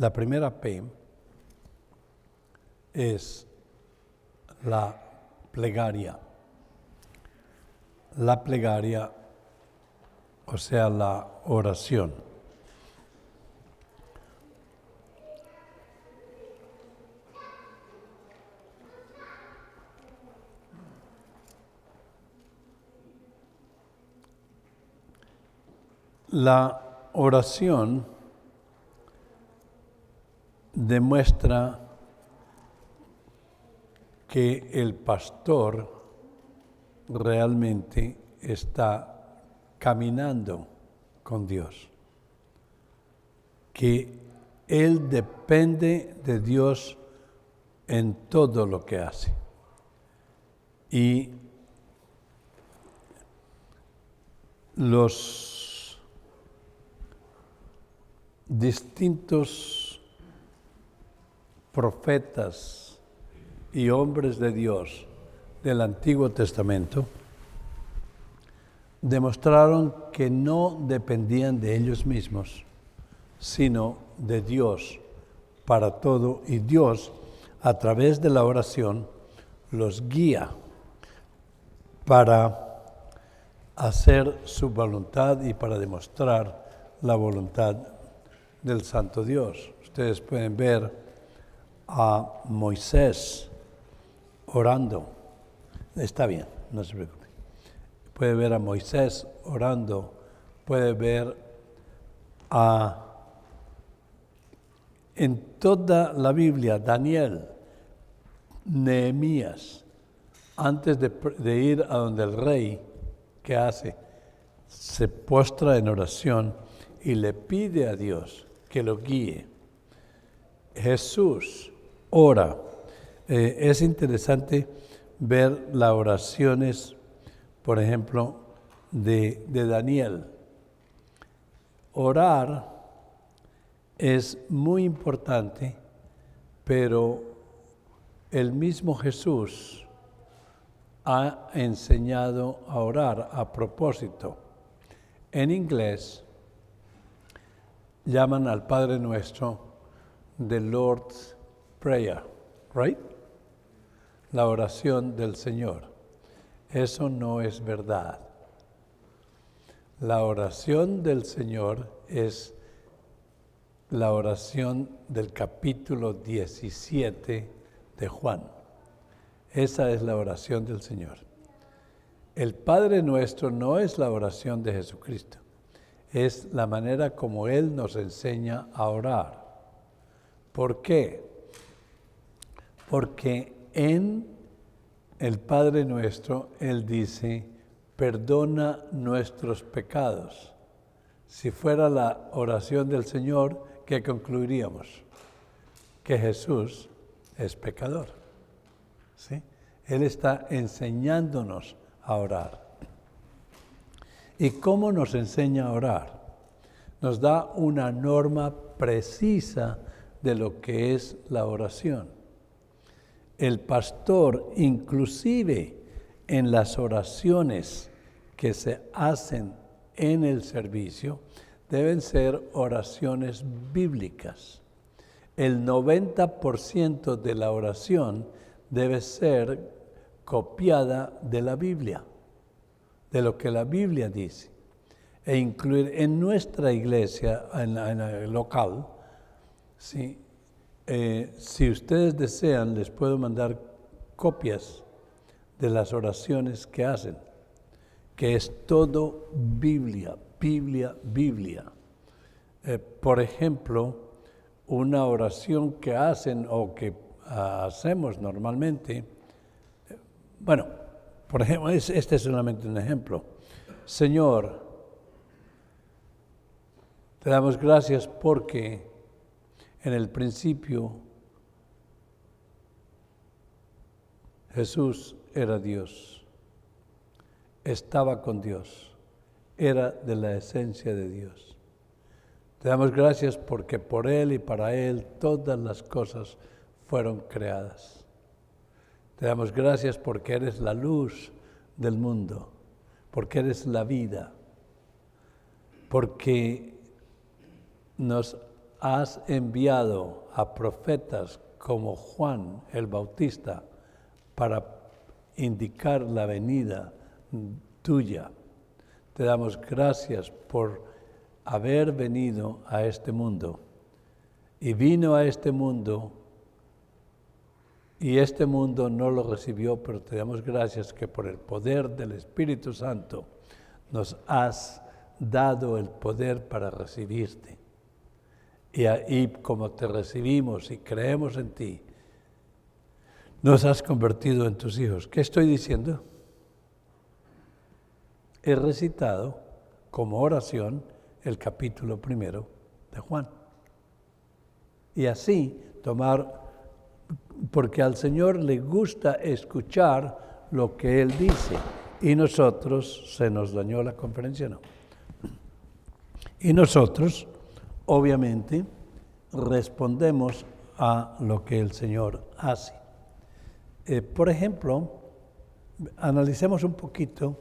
La primera P es la plegaria. La plegaria, o sea, la oración. La oración demuestra que el pastor realmente está caminando con Dios, que él depende de Dios en todo lo que hace. Y los distintos profetas y hombres de Dios del Antiguo Testamento demostraron que no dependían de ellos mismos, sino de Dios para todo, y Dios, a través de la oración, los guía para hacer su voluntad y para demostrar la voluntad del Santo Dios. Ustedes pueden ver a Moisés orando. Está bien, no se preocupe. Puede ver a Moisés orando, puede ver en toda la Biblia, Daniel, Nehemías, antes de ir a donde el rey, ¿qué hace? Se postra en oración y le pide a Dios que lo guíe. Jesús ora. Es interesante ver las oraciones, por ejemplo, de Daniel. Orar es muy importante, pero el mismo Jesús ha enseñado a orar a propósito. En inglés llaman al Padre Nuestro the Lord's Prayer, right? La oración del Señor. Eso no es verdad. La oración del Señor es la oración del capítulo 17 de Juan. Esa es la oración del Señor. El Padre Nuestro no es la oración de Jesucristo. Es la manera como Él nos enseña a orar. ¿Por qué? Porque en el Padre Nuestro, Él dice, perdona nuestros pecados. Si fuera la oración del Señor, ¿qué concluiríamos? Que Jesús es pecador. ¿Sí? Él está enseñándonos a orar. ¿Y cómo nos enseña a orar? Nos da una norma precisa de lo que es la oración. El pastor, inclusive en las oraciones que se hacen en el servicio, deben ser oraciones bíblicas. El 90% de la oración debe ser copiada de la Biblia, de lo que la Biblia dice, e incluir en nuestra iglesia, en el local, ¿sí? Si ustedes desean, les puedo mandar copias de las oraciones que hacen, que es todo Biblia, Biblia, Biblia. Por ejemplo, una oración que hacen o que hacemos normalmente, bueno, por ejemplo, este es solamente un ejemplo. Señor, te damos gracias porque en el principio Jesús era Dios, estaba con Dios, era de la esencia de Dios. Te damos gracias porque por Él y para Él todas las cosas fueron creadas. Te damos gracias porque eres la luz del mundo, porque eres la vida, porque nos has enviado a profetas como Juan el Bautista para indicar la venida tuya. Te damos gracias por haber venido a este mundo. Y vino a este mundo, y este mundo no lo recibió, pero te damos gracias que por el poder del Espíritu Santo nos has dado el poder para recibirte. Y ahí, como te recibimos y creemos en ti, nos has convertido en tus hijos. ¿Qué estoy diciendo? He recitado como oración el capítulo 1 de Juan. Y así porque al Señor le gusta escuchar lo que Él dice. Y nosotros, se nos dañó la conferencia, ¿no? Y nosotros, obviamente, respondemos a lo que el Señor hace. Por ejemplo, analicemos un poquito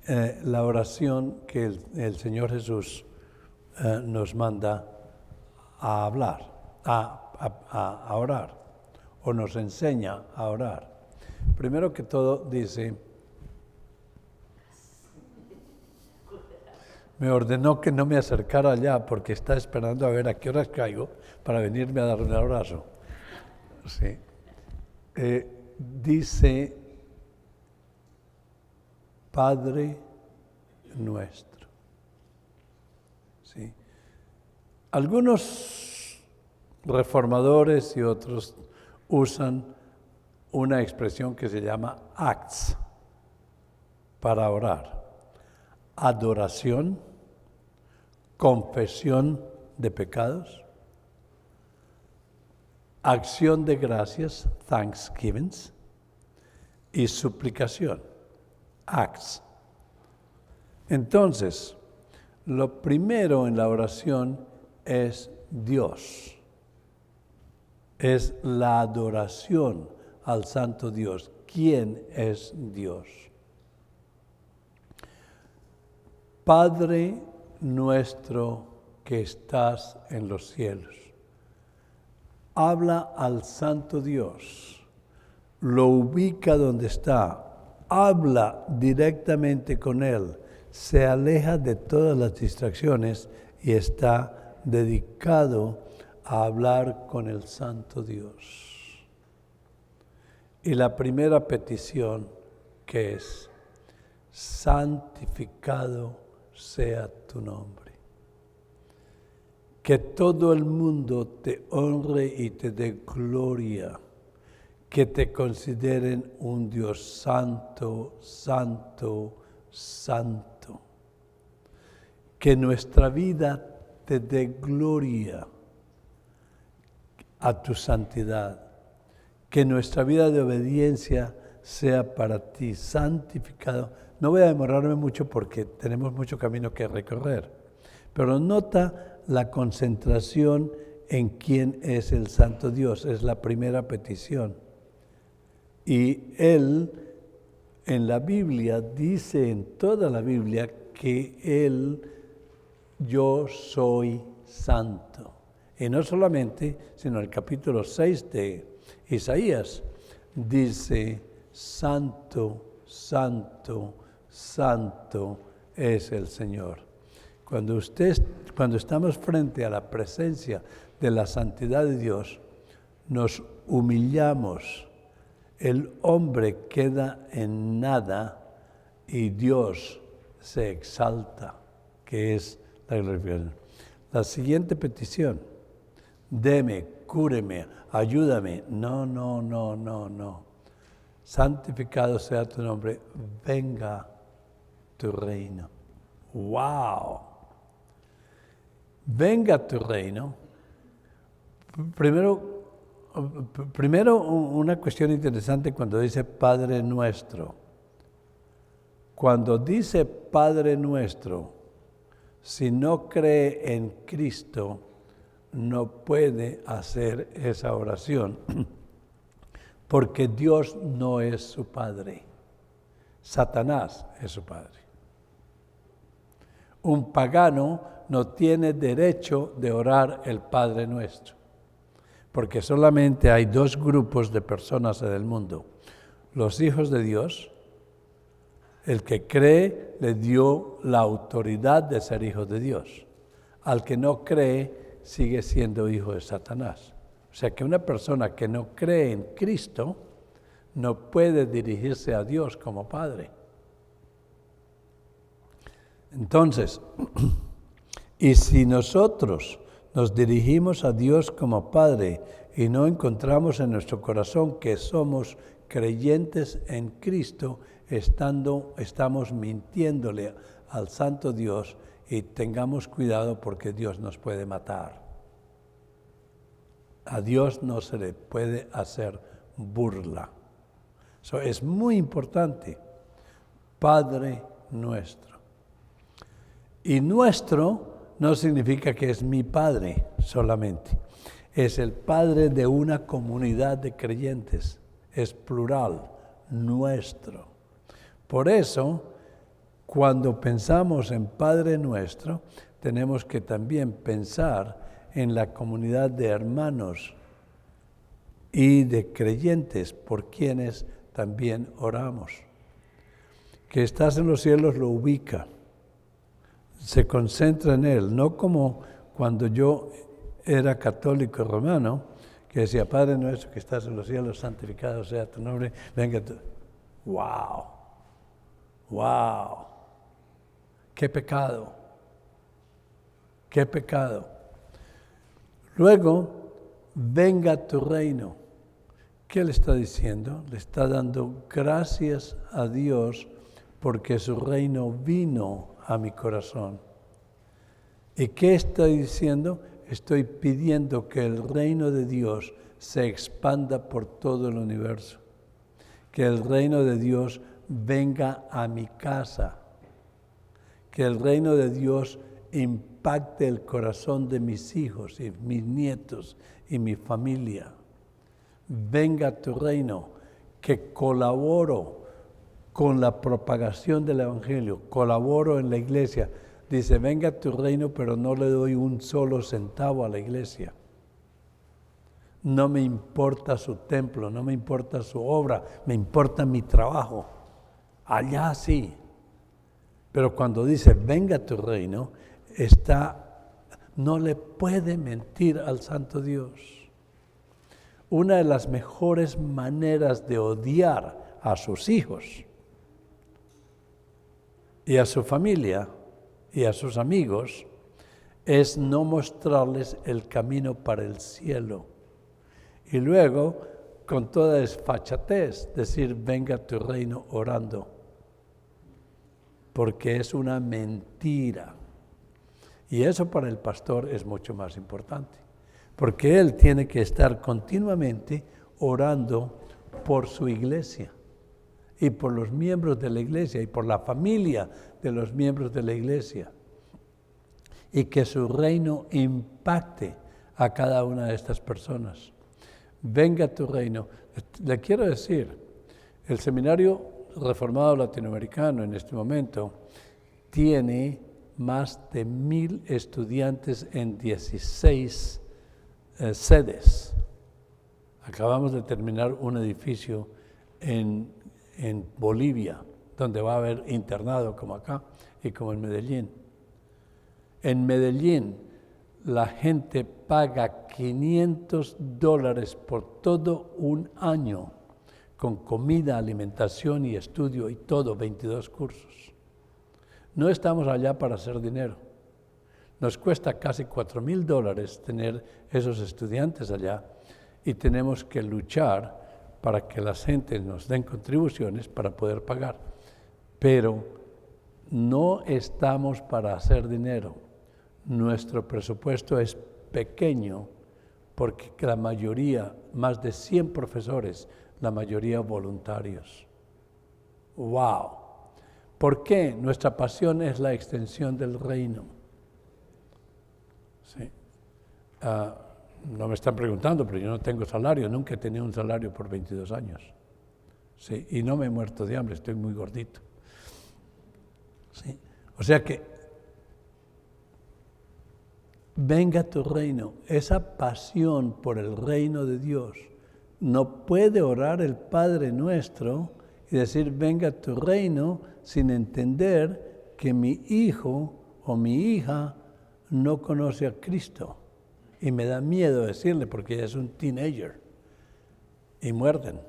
la oración que el Señor Jesús nos manda a hablar, a orar, o nos enseña a orar. Primero que todo dice, me ordenó que no me acercara allá porque está esperando a ver a qué horas caigo para venirme a darle un abrazo. Sí. Dice, Padre nuestro. ¿Sí? Algunos reformadores y otros usan una expresión que se llama acts para orar. Adoración, confesión de pecados, acción de gracias, thanksgivings, y suplicación, acts. Entonces, lo primero en la oración es Dios. Es la adoración al Santo Dios. ¿Quién es Dios? Padre nuestro que estás en los cielos. Habla al Santo Dios. Lo ubica donde está. Habla directamente con Él. Se aleja de todas las distracciones y está dedicado a hablar con el Santo Dios. Y la primera petición que es, santificado sea tu nombre. Que todo el mundo te honre y te dé gloria. Que te consideren un Dios santo, santo, santo. Que nuestra vida te dé gloria a tu santidad. Que nuestra vida de obediencia sea para ti santificado. No voy a demorarme mucho porque tenemos mucho camino que recorrer, pero nota la concentración en quién es el Santo Dios, es la primera petición. Y Él, en la Biblia, dice en toda la Biblia que Él, yo soy santo. Y no solamente, sino el capítulo 6 de Isaías, dice, santo, santo, santo es el Señor. Cuando estamos frente a la presencia de la santidad de Dios, nos humillamos. El hombre queda en nada y Dios se exalta, que es la glorificación. La siguiente petición, deme, cúreme, ayúdame. No. Santificado sea tu nombre, venga tu reino. ¡Wow! Venga tu reino. Primero una cuestión interesante cuando dice Padre nuestro. Cuando dice Padre nuestro, si no cree en Cristo, no puede hacer esa oración, porque Dios no es su Padre. Satanás es su Padre. Un pagano no tiene derecho de orar el Padre Nuestro, porque solamente hay dos grupos de personas en el mundo: los hijos de Dios. El que cree le dio la autoridad de ser hijo de Dios. Al que no cree sigue siendo hijo de Satanás. O sea que una persona que no cree en Cristo no puede dirigirse a Dios como Padre. Entonces, y si nosotros nos dirigimos a Dios como Padre y no encontramos en nuestro corazón que somos creyentes en Cristo, estamos mintiéndole al Santo Dios, y tengamos cuidado porque Dios nos puede matar. A Dios no se le puede hacer burla. Eso es muy importante. Padre nuestro. Y nuestro no significa que es mi Padre solamente. Es el Padre de una comunidad de creyentes. Es plural, nuestro. Por eso, cuando pensamos en Padre Nuestro, tenemos que también pensar en la comunidad de hermanos y de creyentes por quienes también oramos. Que estás en los cielos lo ubica, se concentra en Él, no como cuando yo era católico romano, que decía: Padre Nuestro que estás en los cielos, santificado sea tu nombre, venga tu... ¡Wow! ¡Wow! ¡Qué pecado! ¡Qué pecado! Luego, venga tu reino. ¿Qué le está diciendo? Le está dando gracias a Dios porque su reino vino a mi corazón. ¿Y qué estoy diciendo? Estoy pidiendo que el reino de Dios se expanda por todo el universo. Que el reino de Dios venga a mi casa, que el reino de Dios impacte el corazón de mis hijos y mis nietos y mi familia. Venga tu reino, que colaboro con la propagación del Evangelio, colaboro en la iglesia. Dice: venga tu reino, pero no le doy un solo centavo a la iglesia. No me importa su templo, no me importa su obra, me importa mi trabajo. Allá sí. Pero cuando dice venga tu reino, no le puede mentir al Santo Dios. Una de las mejores maneras de odiar a sus hijos y a su familia y a sus amigos es no mostrarles el camino para el cielo. Y luego, con toda desfachatez, decir venga tu reino orando. Porque es una mentira. Y eso para el pastor es mucho más importante. Porque él tiene que estar continuamente orando por su iglesia. Y por los miembros de la iglesia. Y por la familia de los miembros de la iglesia. Y que su reino impacte a cada una de estas personas. Venga tu reino. Le quiero decir, el Seminario Reformado Latinoamericano en este momento tiene más de 1,000 estudiantes en 16 sedes. Acabamos de terminar un edificio en Bolivia, donde va a haber internado como acá y como en Medellín. En Medellín la gente paga $500 por todo un año, con comida, alimentación y estudio y todo, 22 cursos. No estamos allá para hacer dinero. Nos cuesta casi $4,000 tener esos estudiantes allá y tenemos que luchar para que las gentes nos den contribuciones para poder pagar. Pero no estamos para hacer dinero. Nuestro presupuesto es pequeño porque la mayoría, más de 100 profesores, la mayoría voluntarios. ¡Wow! ¿Por qué? Nuestra pasión es la extensión del reino. Sí. No me están preguntando, pero yo no tengo salario, nunca he tenido un salario por 22 años. Sí, y no me he muerto de hambre, estoy muy gordito. Sí. O sea que venga tu reino, esa pasión por el reino de Dios. No puede orar el Padre Nuestro y decir, venga tu reino, sin entender que mi hijo o mi hija no conoce a Cristo. Y me da miedo decirle porque ella es un teenager. Y muerden.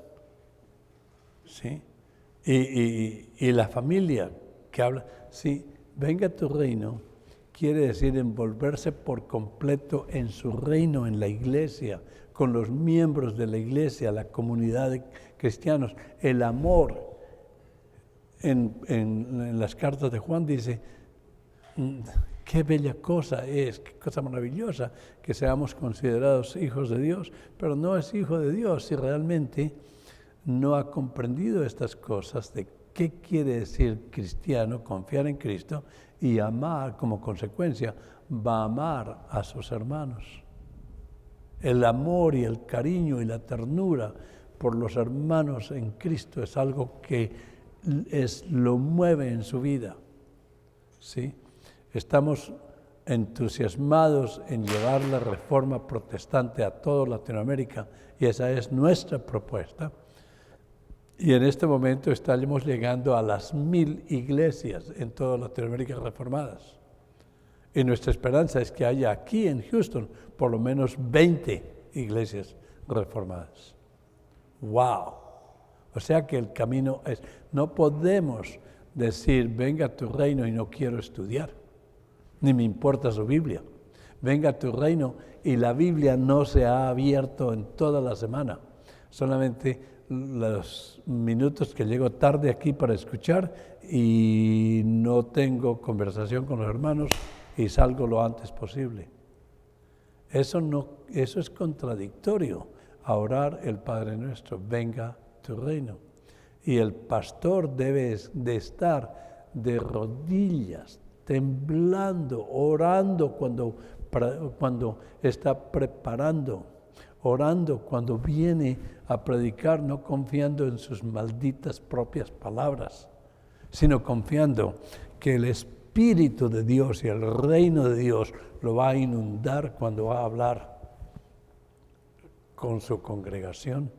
¿Sí? Y la familia que habla, sí, venga tu reino, quiere decir envolverse por completo en su reino, en la iglesia, con los miembros de la iglesia, la comunidad de cristianos. El amor, en las cartas de Juan dice, qué bella cosa es, qué cosa maravillosa que seamos considerados hijos de Dios, pero no es hijo de Dios si realmente no ha comprendido estas cosas de qué quiere decir cristiano, confiar en Cristo y amar, como consecuencia, va a amar a sus hermanos. El amor y el cariño y la ternura por los hermanos en Cristo es algo que lo mueve en su vida. ¿Sí? Estamos entusiasmados en llevar la reforma protestante a toda Latinoamérica y esa es nuestra propuesta. Y en este momento estamos llegando a las 1000 iglesias en toda Latinoamérica reformadas. Y nuestra esperanza es que haya aquí en Houston por lo menos 20 iglesias reformadas. ¡Wow! O sea que el camino es, no podemos decir, venga tu reino y no quiero estudiar, ni me importa su Biblia. Venga tu reino y la Biblia no se ha abierto en toda la semana. Solamente los minutos que llego tarde aquí para escuchar y no tengo conversación con los hermanos y salgo lo antes posible. Eso es contradictorio a orar el Padre Nuestro, venga tu reino. Y el pastor debe de estar de rodillas, temblando, orando cuando está preparando, orando cuando viene a predicar, no confiando en sus malditas propias palabras, sino confiando que el Espíritu de Dios y el reino de Dios lo va a inundar cuando va a hablar con su congregación.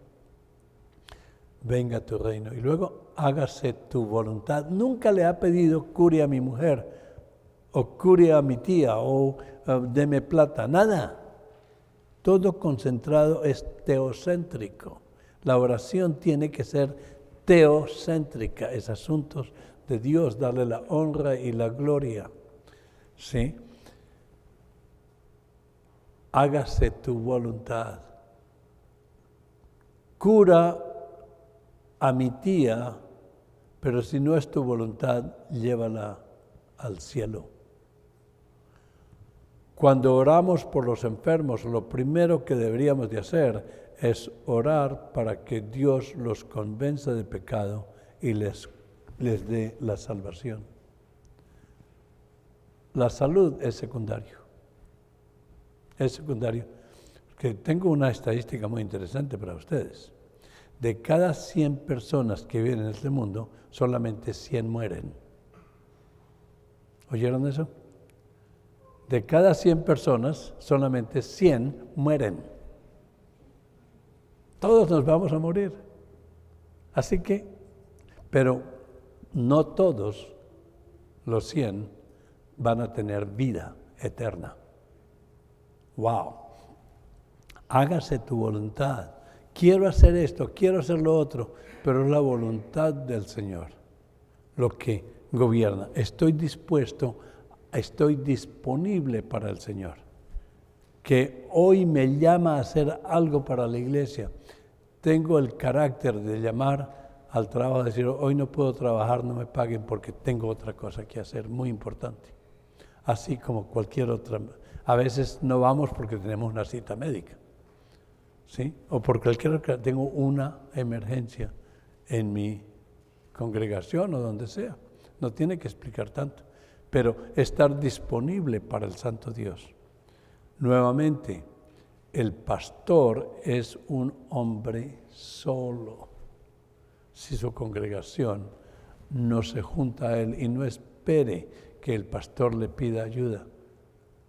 Venga tu reino. Y luego, hágase tu voluntad. Nunca le ha pedido cure a mi mujer, o cure a mi tía, o deme plata, nada. Todo concentrado es teocéntrico. La oración tiene que ser teocéntrica, es asuntos de Dios, darle la honra y la gloria. ¿Sí? Hágase tu voluntad. Cura a mi tía, pero si no es tu voluntad, llévala al cielo. Cuando oramos por los enfermos, lo primero que deberíamos de hacer es orar para que Dios los convenza de pecado y les dé la salvación. La salud es secundario. Es secundario. Que tengo una estadística muy interesante para ustedes. De cada 100 personas que viven en este mundo, solamente 100 mueren. ¿Oyeron eso? De cada 100 personas, solamente 100 mueren. Todos nos vamos a morir. Así que, pero no todos los 100 van a tener vida eterna. ¡Wow! Hágase tu voluntad. Quiero hacer esto, quiero hacer lo otro, pero es la voluntad del Señor lo que gobierna. Estoy dispuesto, estoy disponible para el Señor. Que hoy me llama a hacer algo para la iglesia. Tengo el carácter de llamar al trabajo, decir, hoy no puedo trabajar, no me paguen porque tengo otra cosa que hacer, muy importante. Así como cualquier otra. A veces no vamos porque tenemos una cita médica, ¿sí? O por cualquier otra, tengo una emergencia en mi congregación o donde sea. No tiene que explicar tanto, pero estar disponible para el Santo Dios. Nuevamente, el pastor es un hombre solo. Si su congregación no se junta a él y no espere que el pastor le pida ayuda.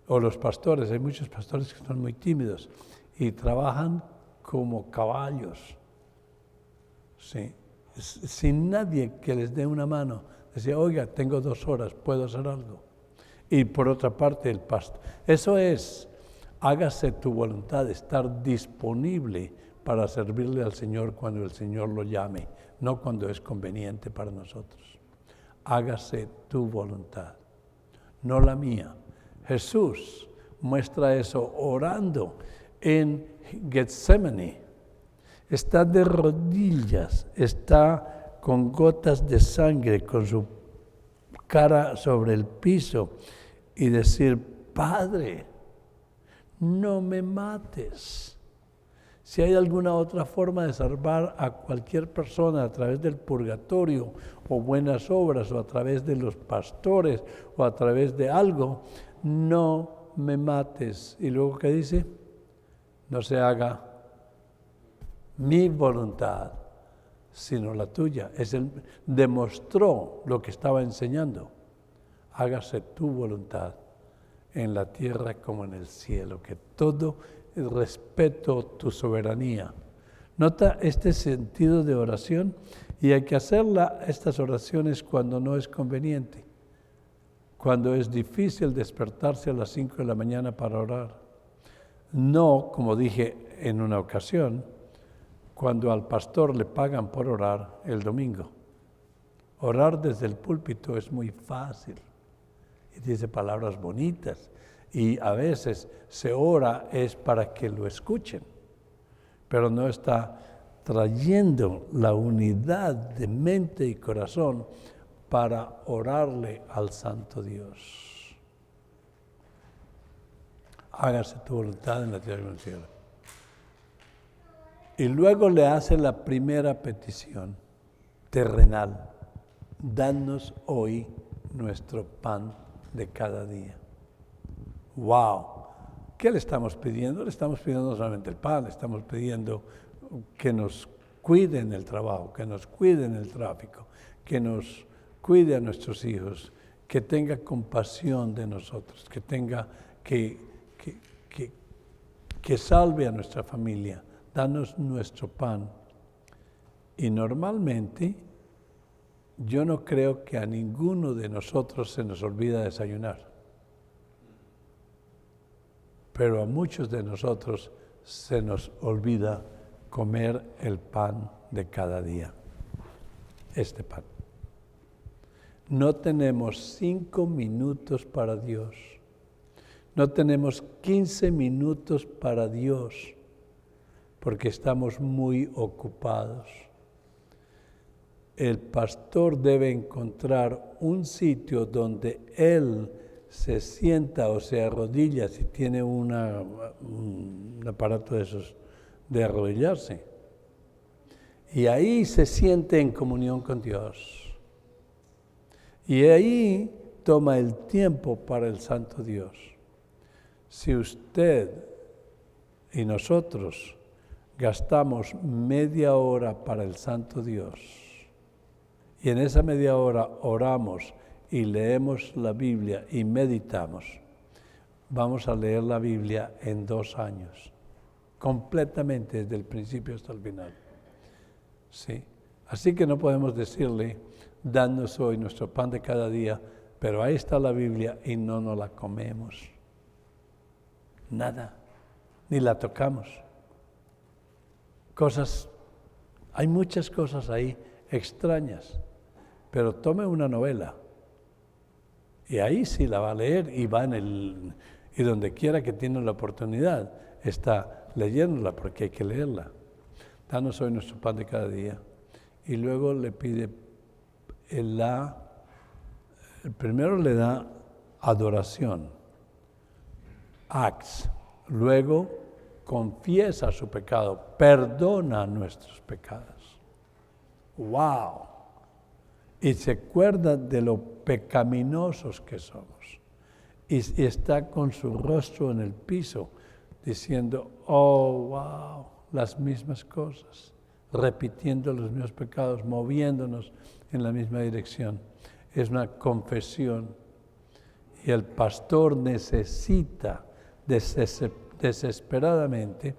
o los pastores, hay muchos pastores que son muy tímidos y trabajan como caballos, ¿sí? Sin nadie que les dé una mano. Decía, oiga, tengo 2 horas, ¿puedo hacer algo? Y por otra parte, el pastor. Eso es, hágase tu voluntad, estar disponible para servirle al Señor cuando el Señor lo llame, no cuando es conveniente para nosotros. Hágase tu voluntad, no la mía. Jesús muestra eso orando en Getsemaní. Está de rodillas, está con gotas de sangre, con su cara sobre el piso y decir, Padre, no me mates. Si hay alguna otra forma de salvar a cualquier persona a través del purgatorio o buenas obras o a través de los pastores o a través de algo, no me mates. Y luego, ¿qué dice? No se haga mi voluntad, sino la tuya. Demostró lo que estaba enseñando. Hágase tu voluntad en la tierra como en el cielo, que todo respeto tu soberanía. Nota este sentido de oración y hay que hacerla, estas oraciones, cuando no es conveniente, cuando es difícil despertarse a las 5 de la mañana para orar. No, como dije en una ocasión, cuando al pastor le pagan por orar el domingo. Orar desde el púlpito es muy fácil y dice palabras bonitas y a veces se ora es para que lo escuchen, pero no está trayendo la unidad de mente y corazón para orarle al Santo Dios. Hágase tu voluntad en la tierra como en el cielo. Y luego le hace la primera petición terrenal. Danos hoy nuestro pan de cada día. ¡Wow! ¿Qué le estamos pidiendo? Le estamos pidiendo no solamente el pan, le estamos pidiendo que nos cuide en el trabajo, que nos cuide en el tráfico, que nos cuide a nuestros hijos, que tenga compasión de nosotros, que tenga que salve a nuestra familia. Danos nuestro pan. Y normalmente yo no creo que a ninguno de nosotros se nos olvida desayunar. Pero a muchos de nosotros se nos olvida comer el pan de cada día. Este pan. No tenemos 5 minutos para Dios. No tenemos 15 minutos para Dios. Porque estamos muy ocupados. El pastor debe encontrar un sitio donde él se sienta o se arrodilla, si tiene un aparato de esos, de arrodillarse. Y ahí se siente en comunión con Dios. Y ahí toma el tiempo para el Santo Dios. Si usted y nosotros gastamos media hora para el Santo Dios y en esa media hora oramos y leemos la Biblia y meditamos, vamos a leer la Biblia en 2 años, completamente desde el principio hasta el final. ¿Sí? Así que no podemos decirle, danos hoy nuestro pan de cada día, pero ahí está la Biblia y no nos la comemos. Nada, ni la tocamos. Hay muchas cosas ahí extrañas, pero tome una novela y ahí sí la va a leer y va y donde quiera que tiene la oportunidad está leyéndola porque hay que leerla. Danos hoy nuestro pan de cada día. Y luego le pide primero le da adoración, acts, luego confiesa su pecado, perdona nuestros pecados. ¡Wow! Y se acuerda de lo pecaminosos que somos. Y está con su rostro en el piso diciendo, oh, wow, las mismas cosas, repitiendo los mismos pecados, moviéndonos en la misma dirección. Es una confesión. y el pastor necesita desesperadamente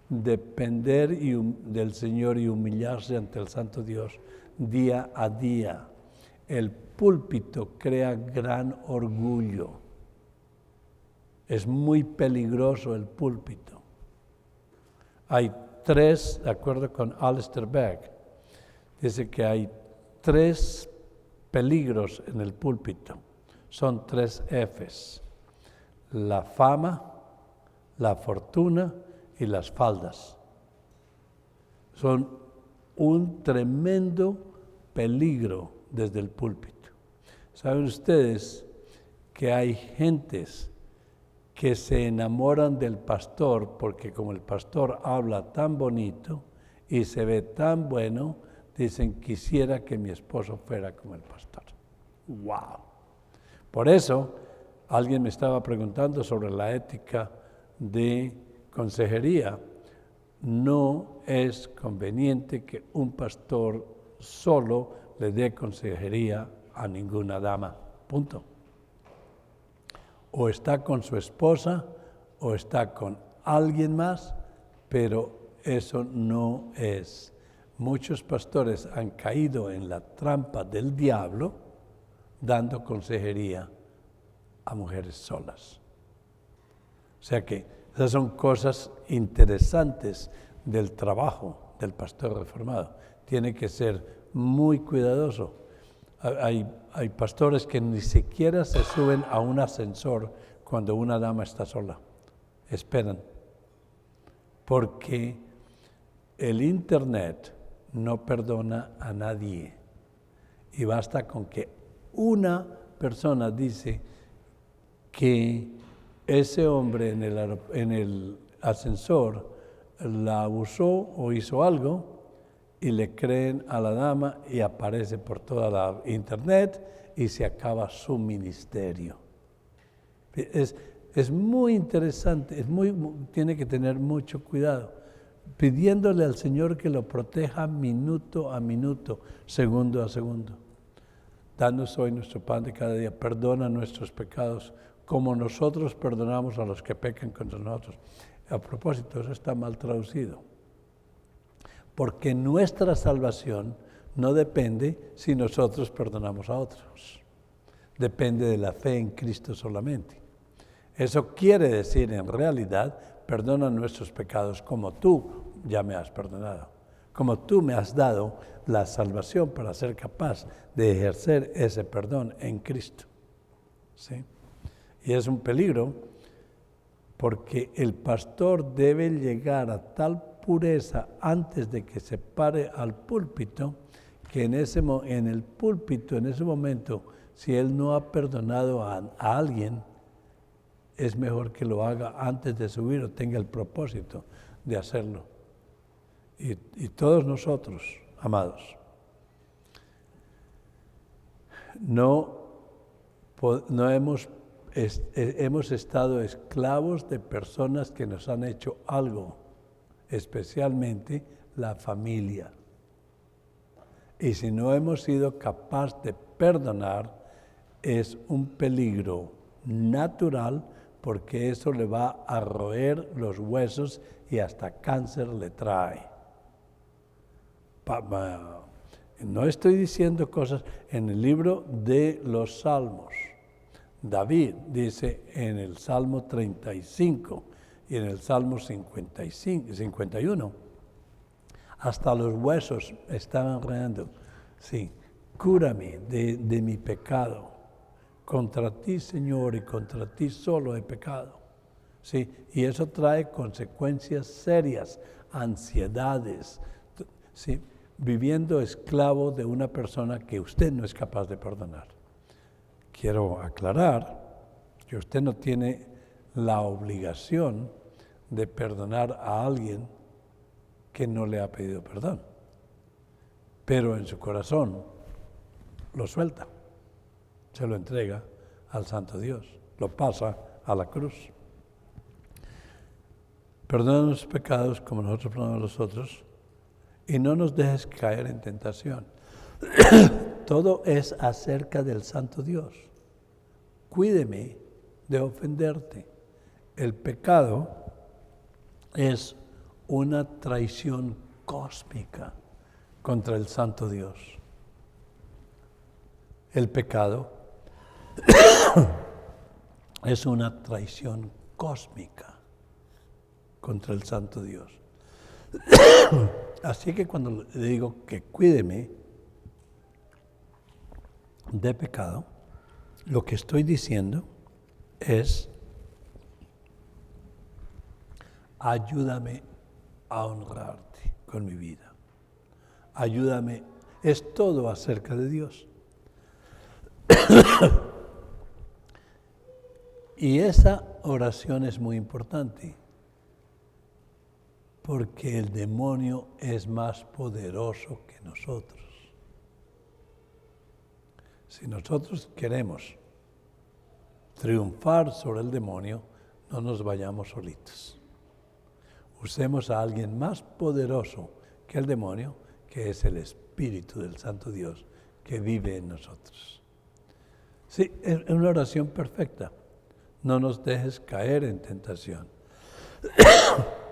depender del Señor y humillarse ante el Santo Dios día a día. El púlpito crea gran orgullo. Es muy peligroso el púlpito. Hay tres, de acuerdo con Alistair Begg, dice que hay 3 peligros en el púlpito. Son 3 Fs: la fama, la fortuna y las faldas. Son un tremendo peligro desde el púlpito. ¿Saben ustedes que hay gentes que se enamoran del pastor porque como el pastor habla tan bonito y se ve tan bueno, dicen, quisiera que mi esposo fuera como el pastor? ¡Wow! Por eso, alguien me estaba preguntando sobre la ética de consejería. No es conveniente que un pastor solo le dé consejería a ninguna dama. Punto. O está con su esposa o está con alguien más, pero eso no es. Muchos pastores han caído en la trampa del diablo dando consejería a mujeres solas. O sea que esas son cosas interesantes del trabajo del pastor reformado. Tiene que ser muy cuidadoso. Hay pastores que ni siquiera se suben a un ascensor cuando una dama está sola. Esperan. Porque el Internet no perdona a nadie. Y basta con que una persona dice que ese hombre en el ascensor la abusó o hizo algo, y le creen a la dama y aparece por toda la Internet y se acaba su ministerio. Es muy interesante, tiene que tener mucho cuidado, pidiéndole al Señor que lo proteja minuto a minuto, segundo a segundo. Danos hoy nuestro pan de cada día, perdona nuestros pecados, como nosotros perdonamos a los que pecan contra nosotros. A propósito, eso está mal traducido. Porque nuestra salvación no depende si nosotros perdonamos a otros. Depende de la fe en Cristo solamente. Eso quiere decir, en realidad, perdona nuestros pecados como tú ya me has perdonado. Como tú me has dado la salvación para ser capaz de ejercer ese perdón en Cristo. ¿Sí? Y es un peligro porque el pastor debe llegar a tal pureza antes de que se pare al púlpito, que en el púlpito, en ese momento, si él no ha perdonado a alguien, es mejor que lo haga antes de subir o tenga el propósito de hacerlo. Y todos nosotros, amados, hemos estado esclavos de personas que nos han hecho algo, especialmente la familia. Y si no hemos sido capaces de perdonar, es un peligro natural, porque eso le va a roer los huesos y hasta cáncer le trae. No estoy diciendo cosas en el libro de los Salmos. David dice en el Salmo 35 y en el Salmo 51, hasta los huesos estaban reando. Sí, cúrame de mi pecado. Contra ti, Señor, y contra ti solo he pecado. Sí, y eso trae consecuencias serias, ansiedades. Sí, viviendo esclavo de una persona que usted no es capaz de perdonar. Quiero aclarar que usted no tiene la obligación de perdonar a alguien que no le ha pedido perdón, pero en su corazón lo suelta, se lo entrega al Santo Dios, lo pasa a la cruz. Perdona nuestros pecados como nosotros perdonamos a los otros, y no nos dejes caer en tentación. Todo es acerca del Santo Dios. cuídeme de ofenderte. El pecado es una traición cósmica contra el Santo Dios. El pecado es una traición cósmica contra el Santo Dios. Así que cuando le digo que cuídeme de pecado, lo que estoy diciendo es: ayúdame a honrarte con mi vida. Ayúdame, es todo acerca de Dios. Y esa oración es muy importante, porque el demonio es más poderoso que nosotros. Si nosotros queremos triunfar sobre el demonio, no nos vayamos solitos. Usemos a alguien más poderoso que el demonio, que es el Espíritu del Santo Dios que vive en nosotros. Sí, es una oración perfecta. No nos dejes caer en tentación.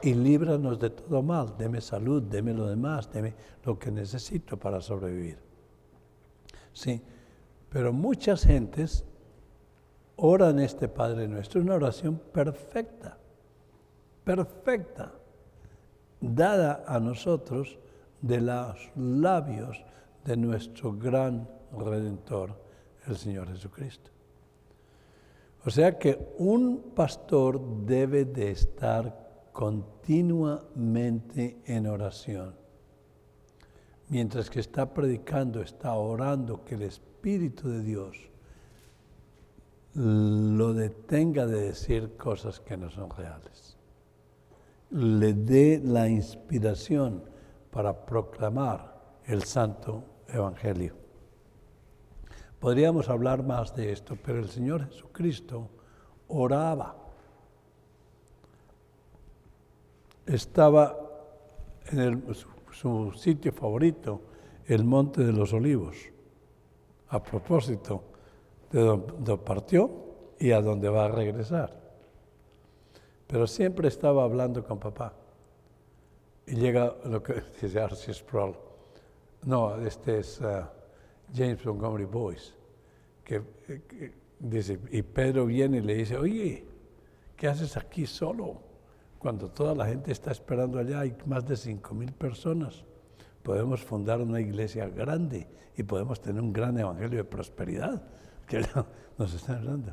Y líbranos de todo mal. Deme salud, deme lo demás, deme lo que necesito para sobrevivir. Sí, pero muchas gentes oran este Padre Nuestro, una oración perfecta, perfecta, dada a nosotros de los labios de nuestro gran Redentor, el Señor Jesucristo. O sea que un pastor debe de estar continuamente en oración. Mientras que está predicando, está orando, que el Espíritu de Dios lo detenga de decir cosas que no son reales. Le dé la inspiración para proclamar el Santo Evangelio. Podríamos hablar más de esto, pero el Señor Jesucristo oraba. Estaba en su sitio favorito, el Monte de los Olivos, a propósito de donde partió y a donde va a regresar. Pero siempre estaba hablando con papá. Y llega lo que dice R.C. Sproul. No, este es James Montgomery Boyce, que dice, y Pedro viene y le dice: oye, ¿qué haces aquí solo? Cuando toda la gente está esperando allá, hay más de 5,000 personas. Podemos fundar una iglesia grande y podemos tener un gran evangelio de prosperidad que nos están hablando.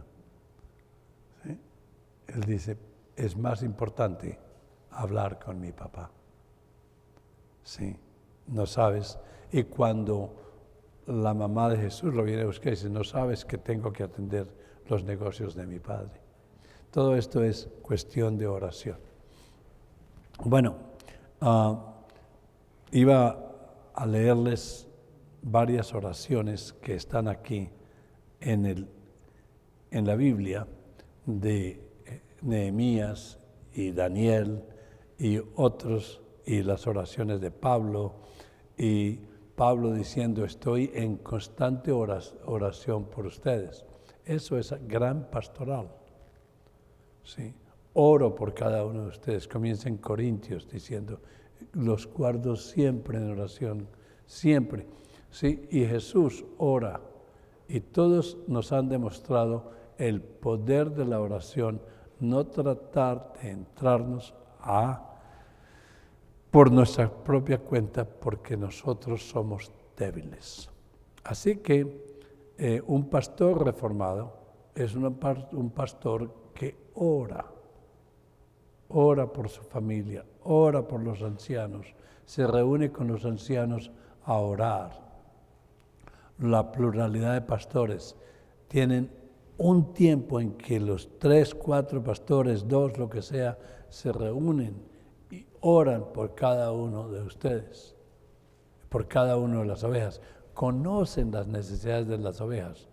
¿Sí? Él dice: es más importante hablar con mi papá. Sí, no sabes. Y cuando la mamá de Jesús lo viene a buscar y dice: no sabes que tengo que atender los negocios de mi padre. Todo esto es cuestión de oración. Bueno, iba a leerles varias oraciones que están aquí en la Biblia de Nehemías y Daniel y otros, y las oraciones de Pablo, y Pablo diciendo: estoy en constante oración por ustedes. Eso es gran pastoral. ¿Sí? Oro por cada uno de ustedes. Comienza en Corintios diciendo: los guardo siempre en oración, siempre. ¿Sí? Y Jesús ora, y todos nos han demostrado el poder de la oración, no tratar de entrarnos por nuestra propia cuenta, porque nosotros somos débiles. Así que un pastor reformado es un pastor que ora por su familia, ora por los ancianos, se reúne con los ancianos a orar. La pluralidad de pastores tienen un tiempo en que los 3, 4 pastores, 2, lo que sea, se reúnen y oran por cada uno de ustedes, por cada una de las ovejas. Conocen las necesidades de las ovejas.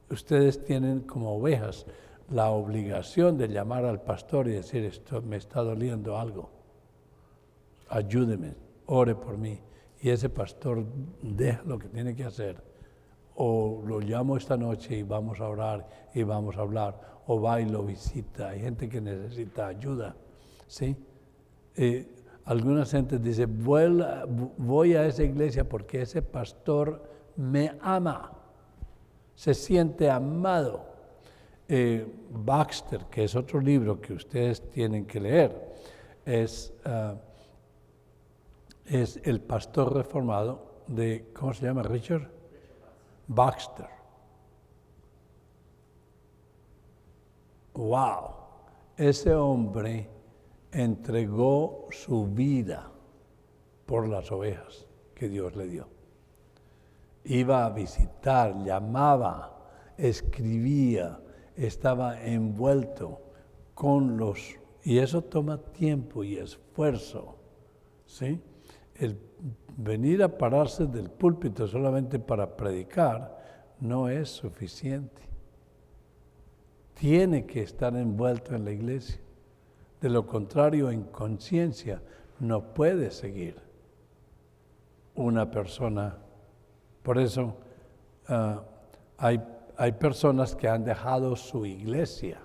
Ustedes tienen como ovejas la obligación de llamar al pastor y decir: esto me está doliendo algo, ayúdeme, ore por mí. Y ese pastor deja lo que tiene que hacer, o lo llamo esta noche y vamos a orar y vamos a hablar, o va y lo visita. Hay gente que necesita ayuda, ¿sí? Algunas gentes dicen, voy a esa iglesia porque ese pastor me ama, se siente amado. Baxter, que es otro libro que ustedes tienen que leer, es el pastor reformado de, ¿cómo se llama? Richard Baxter. Wow, ese hombre entregó su vida por las ovejas que Dios le dio. Iba a visitar, llamaba, escribía, estaba envuelto con y eso toma tiempo y esfuerzo, ¿sí? El venir a pararse del púlpito solamente para predicar no es suficiente. Tiene que estar envuelto en la iglesia. De lo contrario, en conciencia, no puede seguir una persona. Por eso hay personas que han dejado su iglesia,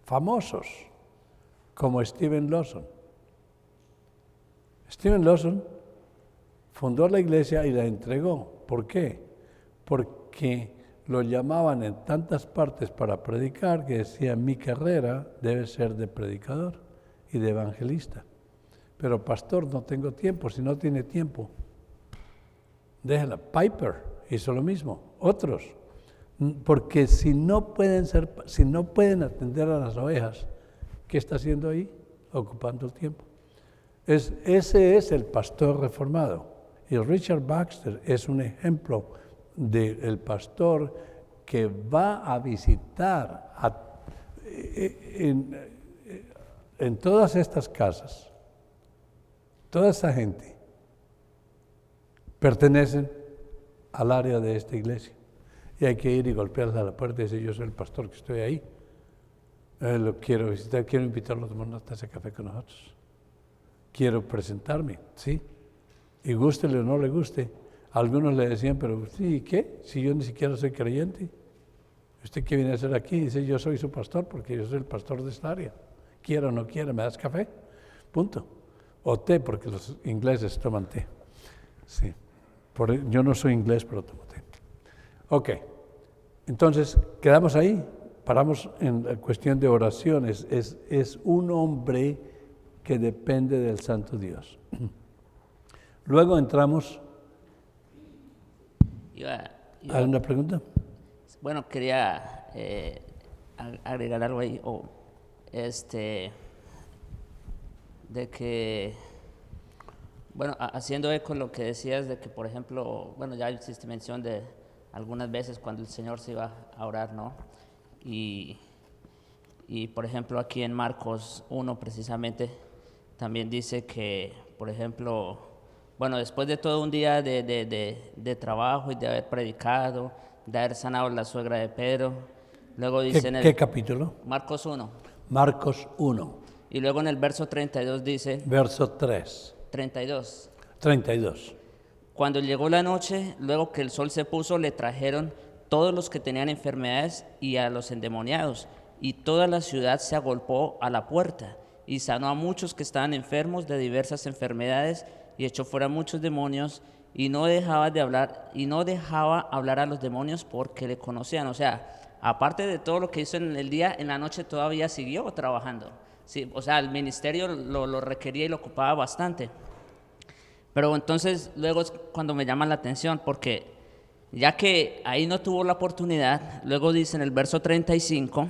famosos, como Steven Lawson. Steven Lawson fundó la iglesia y la entregó. ¿Por qué? Porque lo llamaban en tantas partes para predicar que decía, mi carrera debe ser de predicador y de evangelista. Pero pastor, no tengo tiempo. Si no tiene tiempo, déjela. Piper hizo lo mismo, otros. Porque si no pueden atender a las ovejas, ¿qué está haciendo ahí? Ocupando el tiempo. Ese es el pastor reformado. Y Richard Baxter es un ejemplo del pastor que va a visitar en todas estas casas. Toda esa gente pertenecen al área de esta iglesia. Y hay que ir y golpearles a la puerta y decir, yo soy el pastor que estoy ahí. Lo quiero visitar, quiero invitarlo a tomar una taza de café con nosotros. Quiero presentarme, ¿sí? Y gústele o no le guste. Algunos le decían, pero sí, ¿qué? Si yo ni siquiera soy creyente. ¿Usted qué viene a hacer aquí? Dice, yo soy su pastor porque yo soy el pastor de esta área. Quiera o no quiera, ¿me das café? Punto. O té, porque los ingleses toman té. Sí. Yo no soy inglés, pero tomo té. Ok. Entonces, quedamos ahí. Paramos en la cuestión de oraciones. Es un hombre que depende del Santo Dios. Luego entramos. ¿Hay una pregunta? Bueno, quería agregar algo ahí, de que, bueno, haciendo eco lo que decías de que, por ejemplo, bueno, ya hiciste mención de algunas veces cuando el Señor se iba a orar, ¿no? Y por ejemplo, aquí en Marcos 1 precisamente también dice que, por ejemplo, bueno, después de todo un día de trabajo y de haber predicado, de haber sanado a la suegra de Pedro, luego dice ¿Qué capítulo? Marcos 1. Marcos 1. Y luego en el verso 32 dice... Verso 3. 32. 32. Cuando llegó la noche, luego que el sol se puso, le trajeron todos los que tenían enfermedades y a los endemoniados, y toda la ciudad se agolpó a la puerta, y sanó a muchos que estaban enfermos de diversas enfermedades, y echó fuera muchos demonios, y no dejaba hablar a los demonios porque le conocían. O sea, aparte de todo lo que hizo en el día, en la noche todavía siguió trabajando. Sí, o sea, el ministerio lo requería y lo ocupaba bastante. Pero entonces luego es cuando me llama la atención, porque ya que ahí no tuvo la oportunidad, luego dice en el verso 35,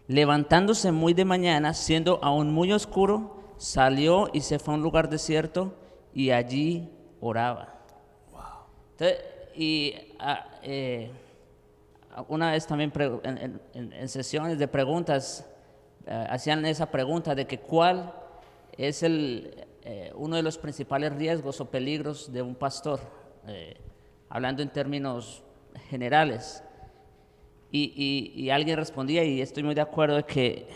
levantándose muy de mañana, siendo aún muy oscuro, salió y se fue a un lugar desierto y allí oraba. Wow. Entonces, una vez también en sesiones de preguntas hacían esa pregunta de que cuál es uno de los principales riesgos o peligros de un pastor, hablando en términos generales. Y alguien respondía, y estoy muy de acuerdo, de que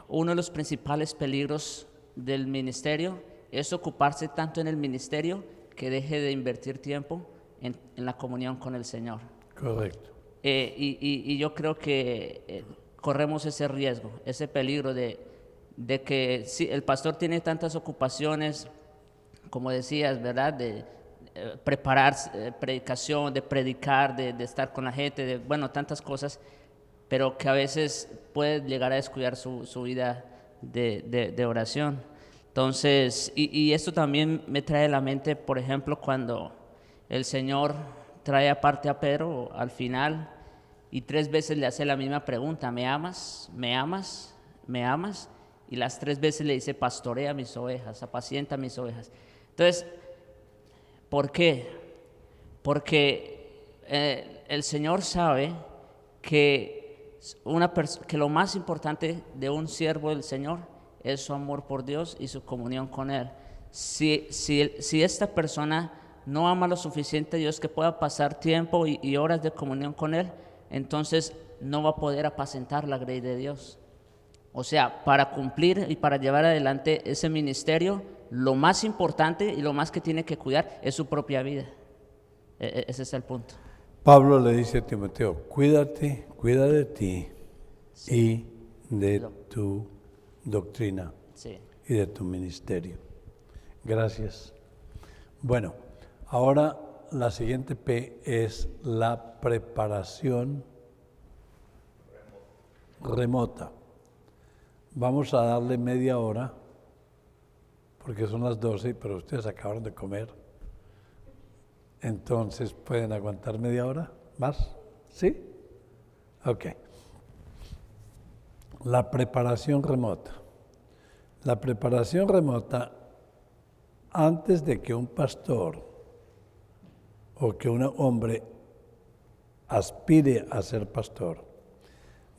uno de los principales peligros del ministerio es ocuparse tanto en el ministerio que deje de invertir tiempo en la comunión con el Señor. Correcto. Y yo creo que corremos ese riesgo, ese peligro de que sí, el pastor tiene tantas ocupaciones, como decías, ¿verdad? De preparar predicación, de predicar, de estar con la gente, de, bueno, tantas cosas, pero que a veces puede llegar a descuidar su vida de oración. Entonces, y esto también me trae a la mente, por ejemplo, cuando el Señor trae aparte a Pedro al final y 3 veces le hace la misma pregunta: ¿me amas? ¿Me amas? ¿Me amas? Y las 3 veces le dice: pastorea mis ovejas, apacienta mis ovejas. Entonces, ¿por qué? Porque el Señor sabe que, que lo más importante de un siervo del Señor es su amor por Dios y su comunión con Él. Si esta persona no ama lo suficiente a Dios que pueda pasar tiempo y horas de comunión con Él, entonces no va a poder apacentar la grey de Dios. O sea, para cumplir y para llevar adelante ese ministerio, lo más importante y lo más que tiene que cuidar es su propia vida. Ese es el punto. Pablo le dice a Timoteo: cuídate, cuida de ti y de tu doctrina y de tu ministerio. Gracias. Bueno, ahora la siguiente P es la preparación remota. Vamos a darle media hora, porque son las 12, pero ustedes acabaron de comer. Entonces, ¿pueden aguantar media hora más? ¿Sí? Ok. La preparación remota. La preparación remota, antes de que un pastor o que un hombre aspire a ser pastor,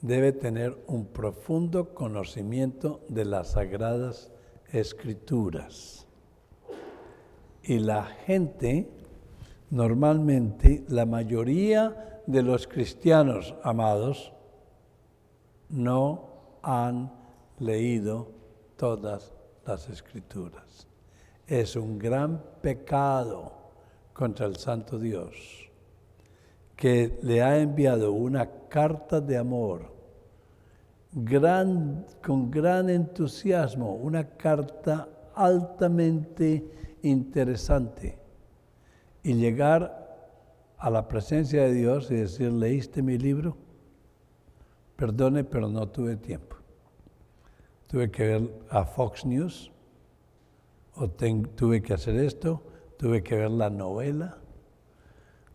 debe tener un profundo conocimiento de las Sagradas Escrituras. Y la gente, normalmente, la mayoría de los cristianos amados, no han leído todas las Escrituras. Es un gran pecado contra el Santo Dios, que le ha enviado una carta de amor con gran entusiasmo, una carta altamente interesante, y llegar a la presencia de Dios y decir: ¿leíste mi libro? Perdone, pero no tuve tiempo. Tuve que ver a Fox News, o tuve que hacer esto, tuve que ver la novela,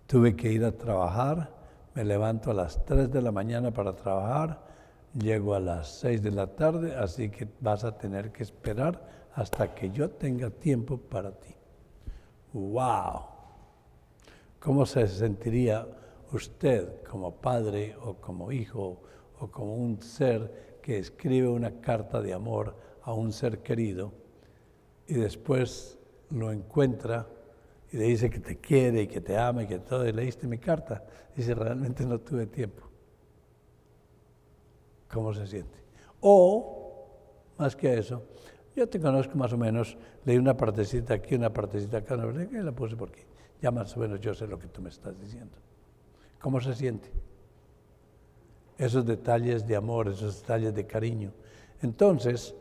tuve que ir a trabajar, me levanto a las 3 de la mañana para trabajar, llego a las 6 de la tarde, así que vas a tener que esperar hasta que yo tenga tiempo para ti. ¡Wow! ¿Cómo se sentiría usted como padre o como hijo o como un ser que escribe una carta de amor a un ser querido y después lo encuentra y le dice que te quiere y que te ama y que todo, y leíste mi carta? Dice: realmente no tuve tiempo. ¿Cómo se siente? O, más que eso, yo te conozco más o menos, leí una partecita aquí, una partecita acá, y la puse por aquí. Ya más o menos yo sé lo que tú me estás diciendo. ¿Cómo se siente? Esos detalles de amor, esos detalles de cariño. Entonces,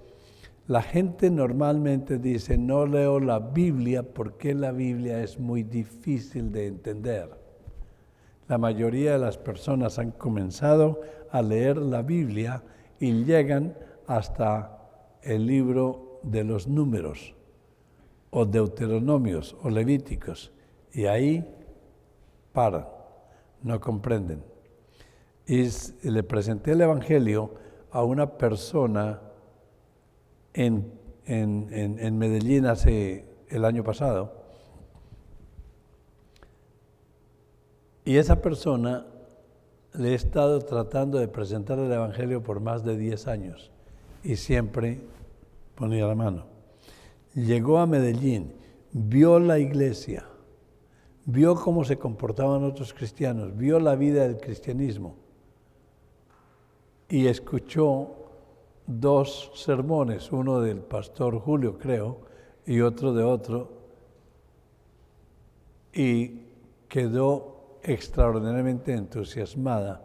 la gente normalmente dice: no leo la Biblia porque la Biblia es muy difícil de entender. La mayoría de las personas han comenzado a leer la Biblia y llegan hasta el libro de los Números, o Deuteronomios, o Levíticos, y ahí paran, no comprenden. Y le presenté el Evangelio a una persona en Medellín el año pasado, y esa persona le he estado tratando de presentar el Evangelio por más de 10 años y siempre ponía la mano. Llegó a Medellín, vio la iglesia, vio cómo se comportaban otros cristianos, vio la vida del cristianismo y escuchó 2 sermones, uno del pastor Julio, creo, y otro de otro, y quedó extraordinariamente entusiasmada.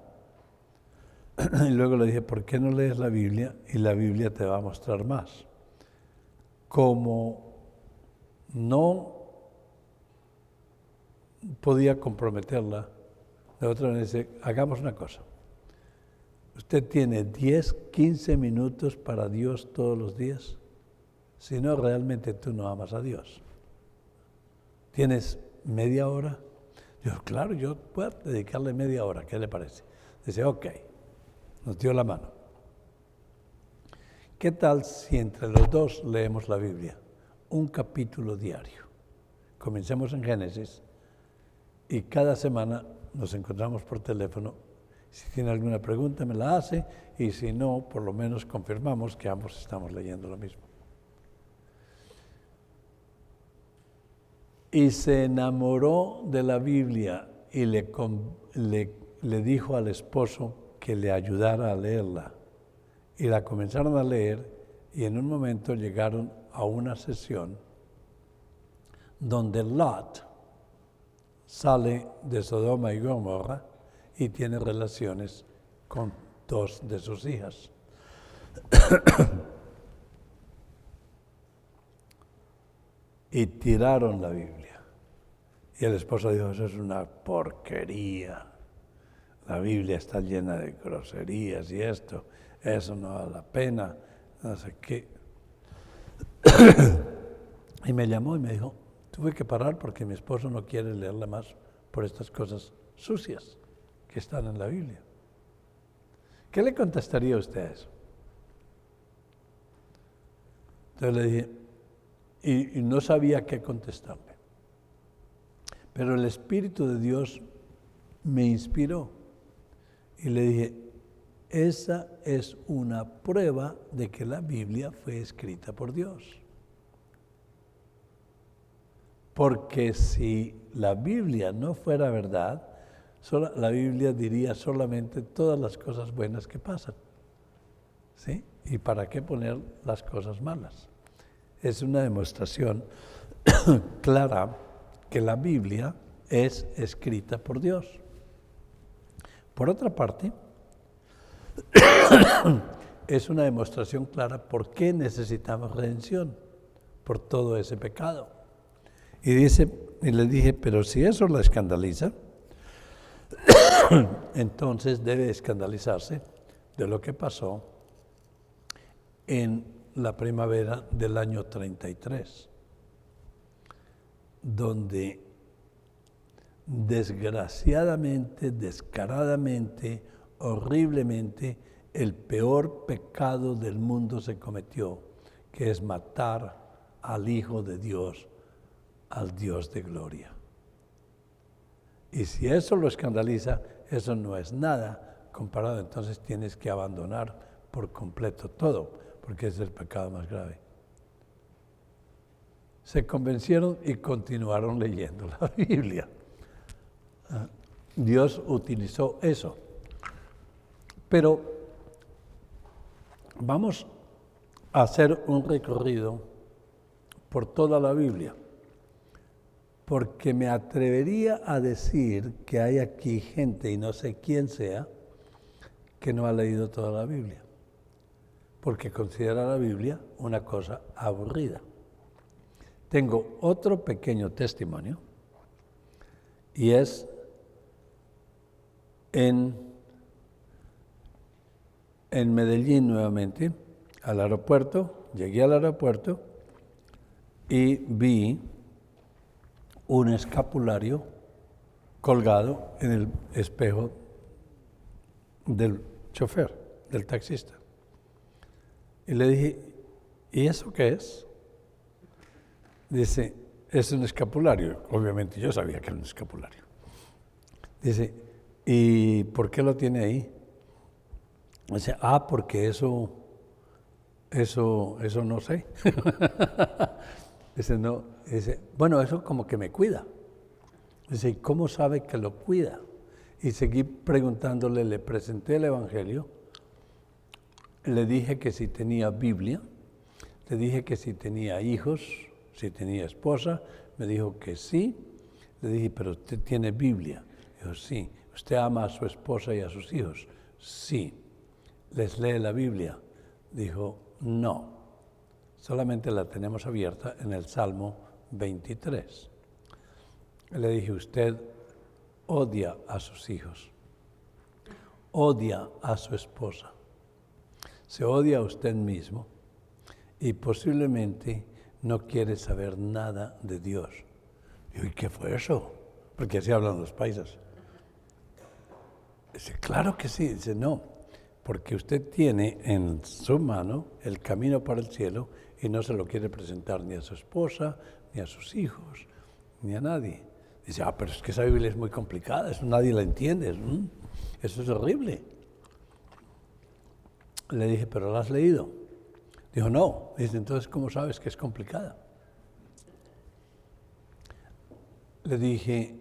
Y luego le dije, ¿por qué no lees la Biblia? Y la Biblia te va a mostrar más. Como no podía comprometerla, de otra manera dice, hagamos una cosa. Usted tiene 10, 15 minutos para Dios todos los días. Si no, realmente tú no amas a Dios. ¿Tienes media hora? Yo, claro, yo puedo dedicarle media hora. ¿Qué le parece? Dice, ok. Nos dio la mano. ¿Qué tal si entre los dos leemos la Biblia? Un capítulo diario. Comencemos en Génesis y cada semana nos encontramos por teléfono. Si tiene alguna pregunta me la hace y si no, por lo menos confirmamos que ambos estamos leyendo lo mismo. Y se enamoró de la Biblia y le dijo al esposo que le ayudara a leerla. Y la comenzaron a leer y en un momento llegaron a una sesión donde Lot sale de Sodoma y Gomorra y tiene relaciones con 2 de sus hijas. Y tiraron la Biblia. Y el esposo dijo, eso es una porquería. La Biblia está llena de groserías y eso no vale la pena, no sé qué. Y me llamó y me dijo, tuve que parar porque mi esposo no quiere leerla más por estas cosas sucias que están en la Biblia. ¿Qué le contestaría usted a eso? Entonces le dije, y no sabía qué contestarle. Pero el Espíritu de Dios me inspiró. Y le dije, esa es una prueba de que la Biblia fue escrita por Dios. Porque si la Biblia no fuera verdad, la Biblia diría solamente todas las cosas buenas que pasan. ¿Sí? ¿Y para qué poner las cosas malas? Es una demostración clara que la Biblia es escrita por Dios. Por otra parte, es una demostración clara por qué necesitamos redención, por todo ese pecado. Y le dije, pero si eso la escandaliza, entonces debe escandalizarse de lo que pasó en la primavera del año 33, donde desgraciadamente, descaradamente, horriblemente, el peor pecado del mundo se cometió, que es matar al Hijo de Dios, al Dios de gloria. Y si eso lo escandaliza, eso no es nada comparado, entonces tienes que abandonar por completo todo, porque es el pecado más grave. Se convencieron y continuaron leyendo la Biblia. Dios utilizó eso. Pero vamos a hacer un recorrido por toda la Biblia, porque me atrevería a decir que hay aquí gente, y no sé quién sea, que no ha leído toda la Biblia, porque considera la Biblia una cosa aburrida. Tengo otro pequeño testimonio, y es en Medellín nuevamente, al aeropuerto. Llegué al aeropuerto y vi un escapulario colgado en el espejo del chofer, del taxista. Y le dije, ¿y eso qué es? Dice, es un escapulario. Obviamente yo sabía que era un escapulario. Dice, ¿y por qué lo tiene ahí? Dice, porque eso no sé. Dice, no, dice, bueno, eso como que me cuida. Dice, ¿y cómo sabe que lo cuida? Y seguí preguntándole, le presenté el Evangelio, le dije que si tenía Biblia, le dije que si tenía hijos, si tenía esposa, me dijo que sí. Le dije, pero usted tiene Biblia. Dijo, sí. ¿Usted ama a su esposa y a sus hijos? Sí. ¿Les lee la Biblia? Dijo, no. Solamente la tenemos abierta en el Salmo 23. Le dije, usted odia a sus hijos, odia a su esposa, se odia a usted mismo y posiblemente no quiere saber nada de Dios. Digo, ¿y qué fue eso? Porque así hablan los paisas. Dice, claro que sí. Dice, no, porque usted tiene en su mano el camino para el cielo y no se lo quiere presentar ni a su esposa, ni a sus hijos, ni a nadie. Dice, pero es que esa Biblia es muy complicada, eso nadie la entiende, eso es horrible. Le dije, ¿pero la has leído? Dijo, no. Dice, entonces, ¿cómo sabes que es complicada? Le dije,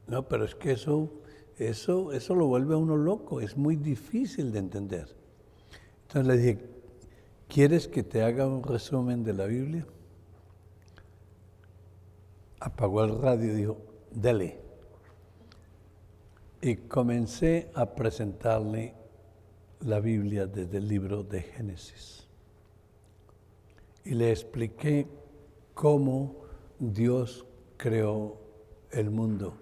no, pero es que eso lo vuelve a uno loco, es muy difícil de entender. Entonces le dije, ¿quieres que te haga un resumen de la Biblia? Apagó el radio y dijo, dele. Y comencé a presentarle la Biblia desde el libro de Génesis. Y le expliqué cómo Dios creó el mundo.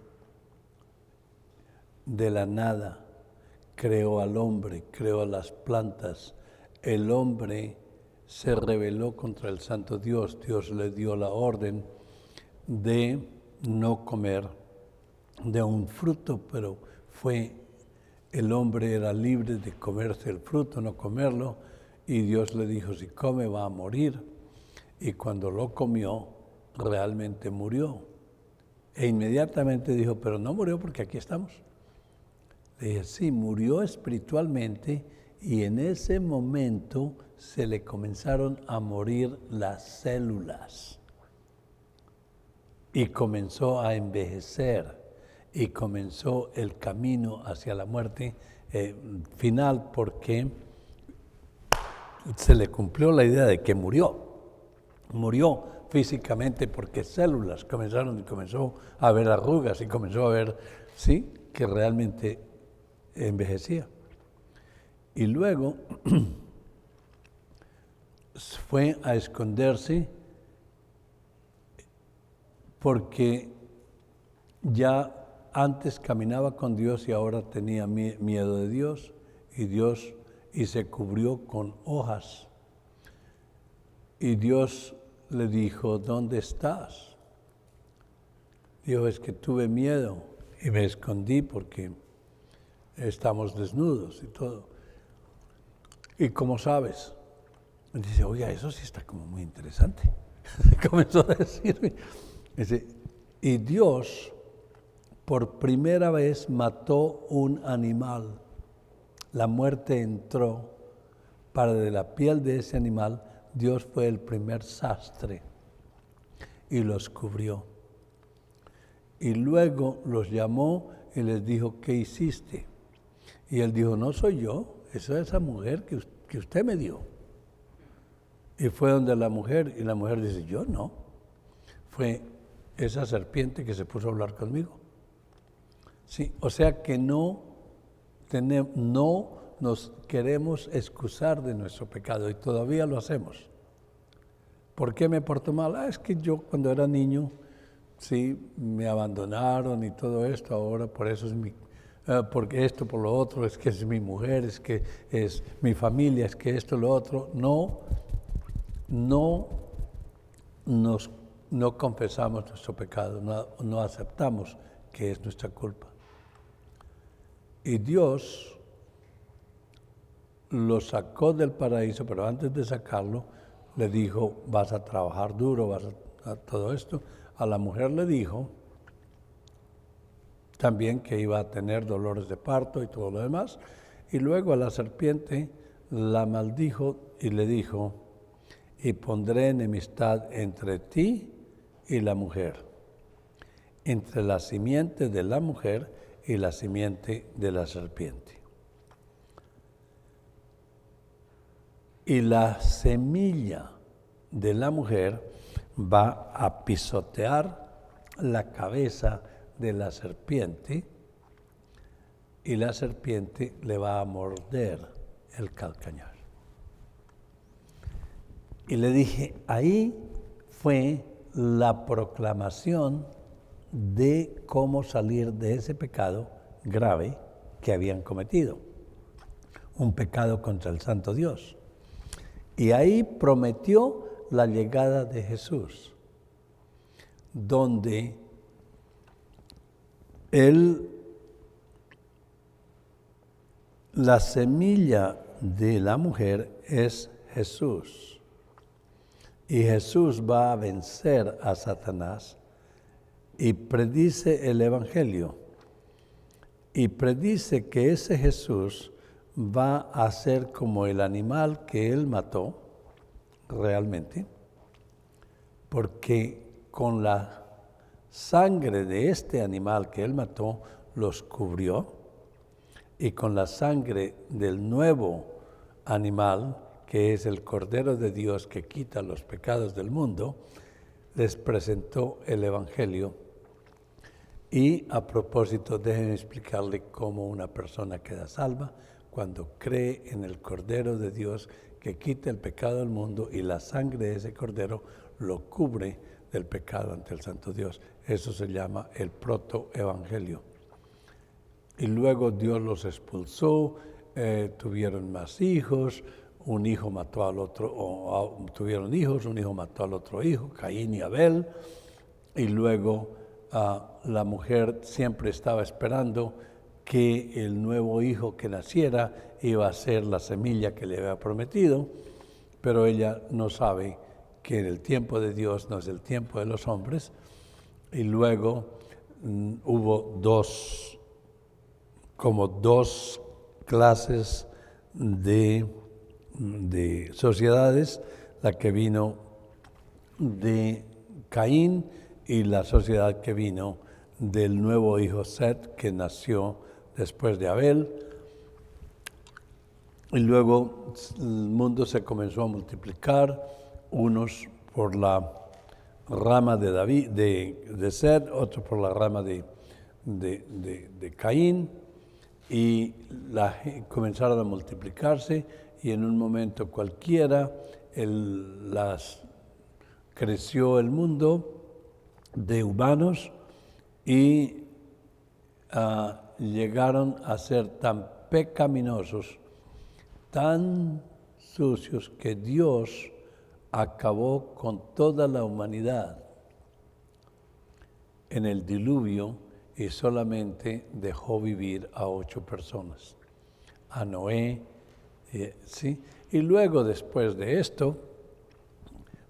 De la nada creó al hombre, creó a las plantas. El hombre se rebeló contra el santo Dios. Dios le dio la orden de no comer de un fruto, pero el hombre era libre de comerse el fruto, no comerlo, y Dios le dijo, si come va a morir. Y cuando lo comió, realmente murió. E inmediatamente dijo, pero no murió porque aquí estamos. Le dije, sí, murió espiritualmente y en ese momento se le comenzaron a morir las células. Y comenzó a envejecer y comenzó el camino hacia la muerte final porque se le cumplió la idea de que murió. Murió físicamente porque células comenzó a haber arrugas y comenzó a ver, sí, que realmente envejecía. Y luego fue a esconderse porque ya antes caminaba con Dios y ahora tenía miedo de Dios y se cubrió con hojas. Y Dios le dijo, ¿dónde estás? Dijo, es que tuve miedo y me escondí porque estamos desnudos y todo. ¿Y cómo sabes? Y dice, oiga, eso sí está como muy interesante. Comenzó a decirme. Dice, y Dios por primera vez mató un animal. La muerte entró para de la piel de ese animal. Dios fue el primer sastre y los cubrió. Y luego los llamó y les dijo, ¿qué hiciste? Y él dijo, no soy yo, es esa mujer que usted me dio. Y fue donde la mujer, y la mujer dice, yo no. Fue esa serpiente que se puso a hablar conmigo. Sí, o sea que no nos queremos excusar de nuestro pecado y todavía lo hacemos. ¿Por qué me porto mal? Es que yo cuando era niño, sí, me abandonaron y todo esto, ahora por eso es porque esto, por lo otro, es que es mi mujer, es que es mi familia, es que esto, lo otro. No confesamos nuestro pecado, no aceptamos que es nuestra culpa. Y Dios lo sacó del paraíso, pero antes de sacarlo, le dijo, vas a trabajar duro, vas a todo esto. A la mujer le dijo también que iba a tener dolores de parto y todo lo demás. Y luego a la serpiente la maldijo y le dijo, y pondré enemistad entre ti y la mujer, entre la simiente de la mujer y la simiente de la serpiente. Y la semilla de la mujer va a pisotear la cabeza de la serpiente y la serpiente le va a morder el calcañar. Y le dije, ahí fue la proclamación de cómo salir de ese pecado grave que habían cometido, un pecado contra el Santo Dios. Y ahí prometió la llegada de Jesús, donde la semilla de la mujer es Jesús. Y Jesús va a vencer a Satanás y predice el Evangelio. Y predice que ese Jesús va a ser como el animal que él mató, realmente, porque con la sangre de este animal que él mató, los cubrió, y con la sangre del nuevo animal, que es el Cordero de Dios que quita los pecados del mundo, les presentó el Evangelio. Y a propósito, déjenme explicarle cómo una persona queda salva cuando cree en el Cordero de Dios que quita el pecado del mundo y la sangre de ese Cordero lo cubre del pecado ante el Santo Dios. Eso se llama el protoevangelio. Y luego Dios los expulsó, tuvieron más hijos, un hijo mató al otro, tuvieron hijos, un hijo mató al otro hijo, Caín y Abel, y luego la mujer siempre estaba esperando que el nuevo hijo que naciera iba a ser la semilla que le había prometido, pero ella no sabe que el tiempo de Dios no es el tiempo de los hombres, y luego hubo dos clases de sociedades, la que vino de Caín y la sociedad que vino del nuevo hijo Set, que nació después de Abel. Y luego el mundo se comenzó a multiplicar, unos por la rama de David, de Set, otros por la rama de Caín, y comenzaron a multiplicarse, y en un momento cualquiera creció el mundo de humanos y llegaron a ser tan pecaminosos, tan sucios, que Dios acabó con toda la humanidad en el diluvio y solamente dejó vivir a 8 personas, a Noé, ¿sí? Y luego después de esto,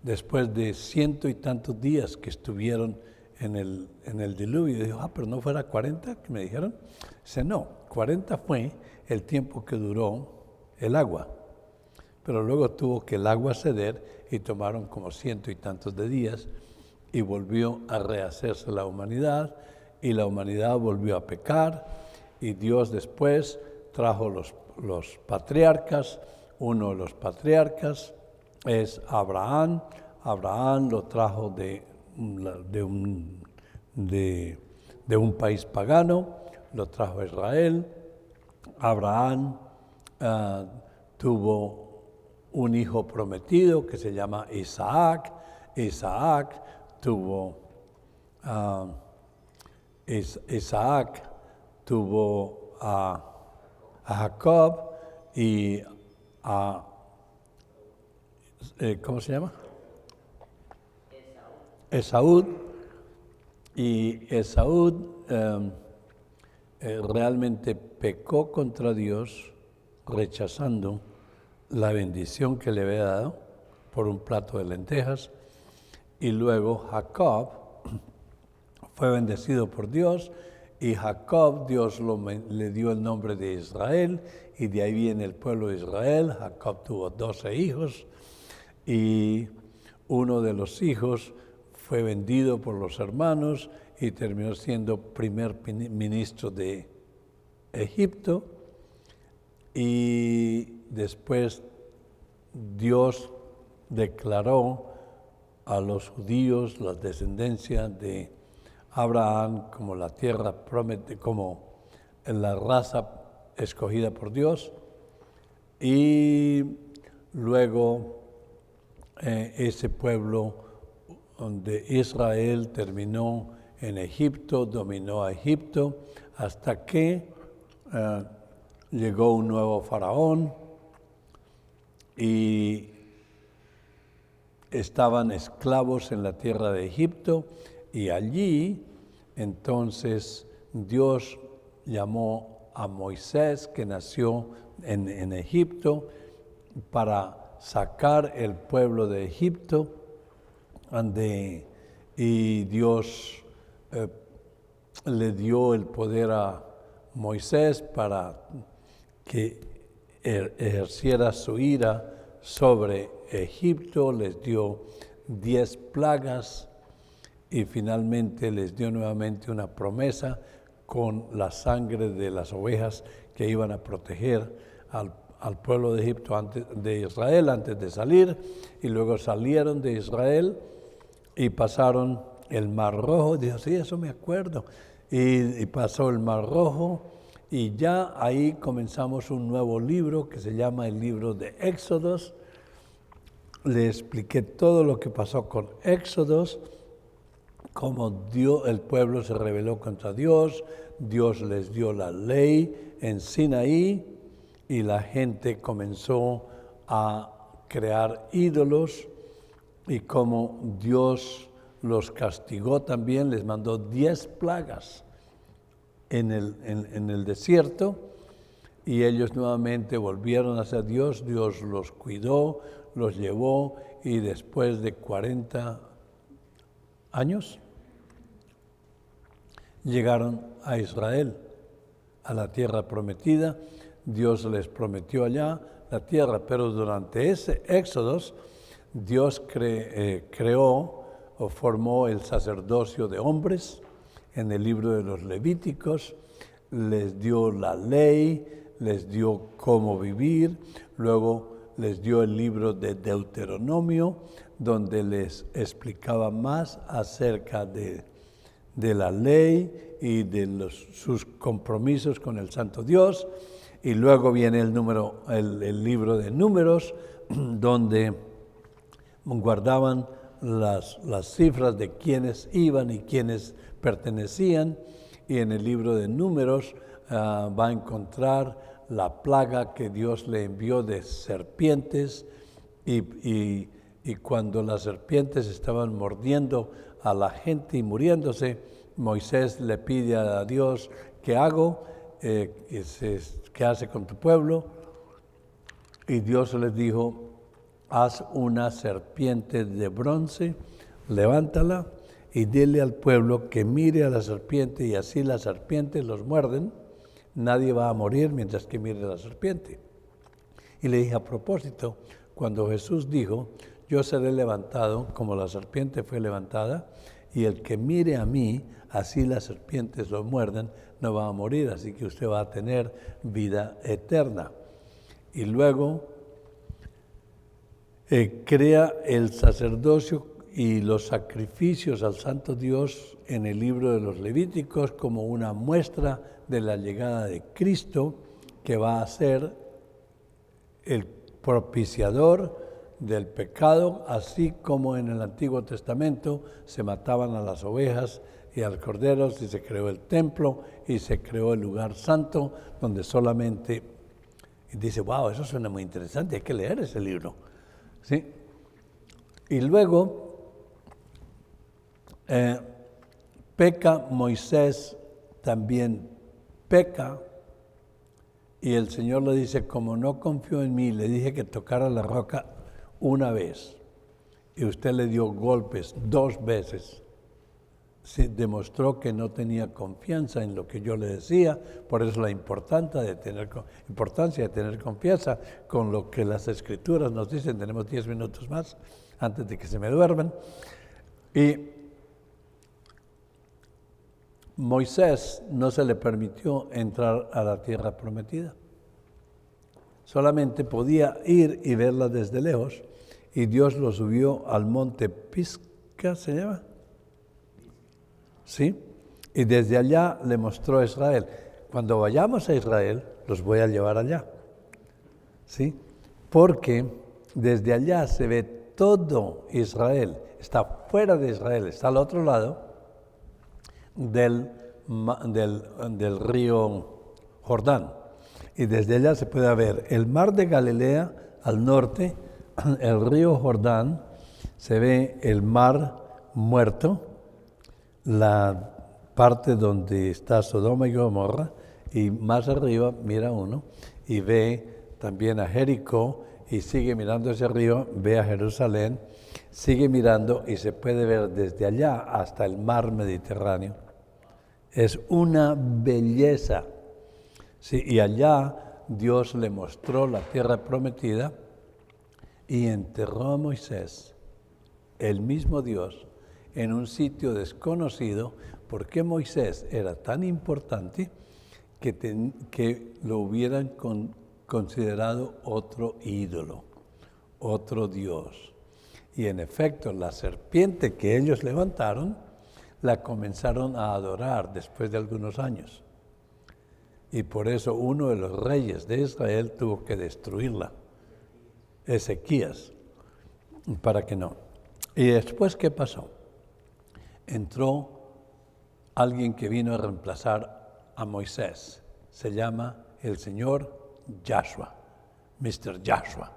después de 100 y tantos días que estuvieron en el diluvio, dijo, pero no fuera 40 que me dijeron. Dice, no, 40 fue el tiempo que duró el agua, pero luego tuvo que el agua ceder y tomaron como 100 y tantos de días y volvió a rehacerse la humanidad, y la humanidad volvió a pecar, y Dios después trajo los patriarcas. Uno de los patriarcas es Abraham. Abraham lo trajo de un país pagano, lo trajo a Israel. Abraham tuvo un hijo prometido que se llama Isaac. Isaac tuvo a Jacob y a ¿cómo se llama? Esaú. Y Esaú realmente pecó contra Dios, rechazando la bendición que le había dado por un plato de lentejas. Y luego Jacob fue bendecido por Dios, y Jacob, Dios le dio el nombre de Israel, y de ahí viene el pueblo de Israel. Jacob tuvo 12 hijos, y uno de los hijos fue vendido por los hermanos y terminó siendo primer ministro de Egipto. Y después Dios declaró a los judíos, la descendencia de Abraham como la tierra prometida, como la raza escogida por Dios, y luego ese pueblo de Israel terminó en Egipto, dominó a Egipto, hasta que llegó un nuevo faraón y estaban esclavos en la tierra de Egipto, y allí entonces Dios llamó a Moisés, que nació en Egipto, para sacar el pueblo de Egipto, y Dios le dio el poder a Moisés para que ejerciera su ira sobre Egipto, les dio 10 plagas y finalmente les dio nuevamente una promesa con la sangre de las ovejas que iban a proteger al pueblo de Egipto, de Israel, antes de salir, y luego salieron de Israel y pasaron el Mar Rojo. Dijo, sí, eso me acuerdo, y pasó el Mar Rojo, y ya ahí comenzamos un nuevo libro que se llama el libro de Éxodos. Le expliqué todo lo que pasó con Éxodos, cómo el pueblo se rebeló contra Dios, Dios les dio la ley en Sinaí, y la gente comenzó a crear ídolos, y como Dios los castigó también, les mandó 10 plagas en el desierto, y ellos nuevamente volvieron hacia Dios. Dios los cuidó, los llevó, y después de 40 años llegaron a Israel, a la tierra prometida. Dios les prometió allá la tierra, pero durante ese éxodo Dios creó o formó el sacerdocio de hombres en el libro de los Levíticos, les dio la ley, les dio cómo vivir, luego les dio el libro de Deuteronomio, donde les explicaba más acerca de la ley y de sus compromisos con el Santo Dios. Y luego viene el libro de Números, donde guardaban las cifras de quiénes iban y quiénes pertenecían. Y en el libro de Números va a encontrar la plaga que Dios le envió de serpientes, y cuando las serpientes estaban mordiendo a la gente y muriéndose, Moisés le pide a Dios, ¿qué hago? ¿Qué hace con tu pueblo? Y Dios les dijo, haz una serpiente de bronce, levántala y dile al pueblo que mire a la serpiente, y así las serpientes los muerden, nadie va a morir mientras que mire a la serpiente. Y le dije, a propósito, cuando Jesús dijo, yo seré levantado como la serpiente fue levantada, y el que mire a mí, así las serpientes lo muerden, no va a morir, así que usted va a tener vida eterna. Y luego crea el sacerdocio y los sacrificios al Santo Dios en el libro de los Levíticos como una muestra de la llegada de Cristo, que va a ser el propiciador del pecado, así como en el Antiguo Testamento se mataban a las ovejas y a los corderos, y se creó el templo y se creó el lugar santo, donde solamente, y dice, wow, eso suena muy interesante, hay que leer ese libro, ¿sí? Y luego peca Moisés, también peca, y el Señor le dice, como no confió en mí, le dije que tocara la roca una vez, y usted le dio golpes 2 veces, se demostró que no tenía confianza en lo que yo le decía. Por eso la importancia de tener confianza con lo que las Escrituras nos dicen. Tenemos 10 minutos más antes de que se me duerman. Y Moisés no se le permitió entrar a la tierra prometida. Solamente podía ir y verla desde lejos, y Dios lo subió al monte Pisga, ¿se llama? ¿sí? Y desde allá le mostró a Israel. Cuando vayamos a Israel, los voy a llevar allá, ¿sí? Porque desde allá se ve todo Israel. Está fuera de Israel, está al otro lado del río Jordán. Y desde allá se puede ver el mar de Galilea al norte, el río Jordán, se ve el mar muerto, la parte donde está Sodoma y Gomorra, y más arriba mira uno y ve también a Jericó, y sigue mirando hacia arriba, ve a Jerusalén, sigue mirando y se puede ver desde allá hasta el mar Mediterráneo. Es una belleza. Sí, y allá Dios le mostró la tierra prometida y enterró a Moisés, el mismo Dios, en un sitio desconocido, porque Moisés era tan importante que lo hubieran considerado otro ídolo, otro Dios. Y en efecto, la serpiente que ellos levantaron, la comenzaron a adorar después de algunos años. Y por eso uno de los reyes de Israel tuvo que destruirla, Ezequías, para que no. Y después, ¿qué pasó? Entró alguien que vino a reemplazar a Moisés. Se llama el señor Joshua, Mr. Joshua.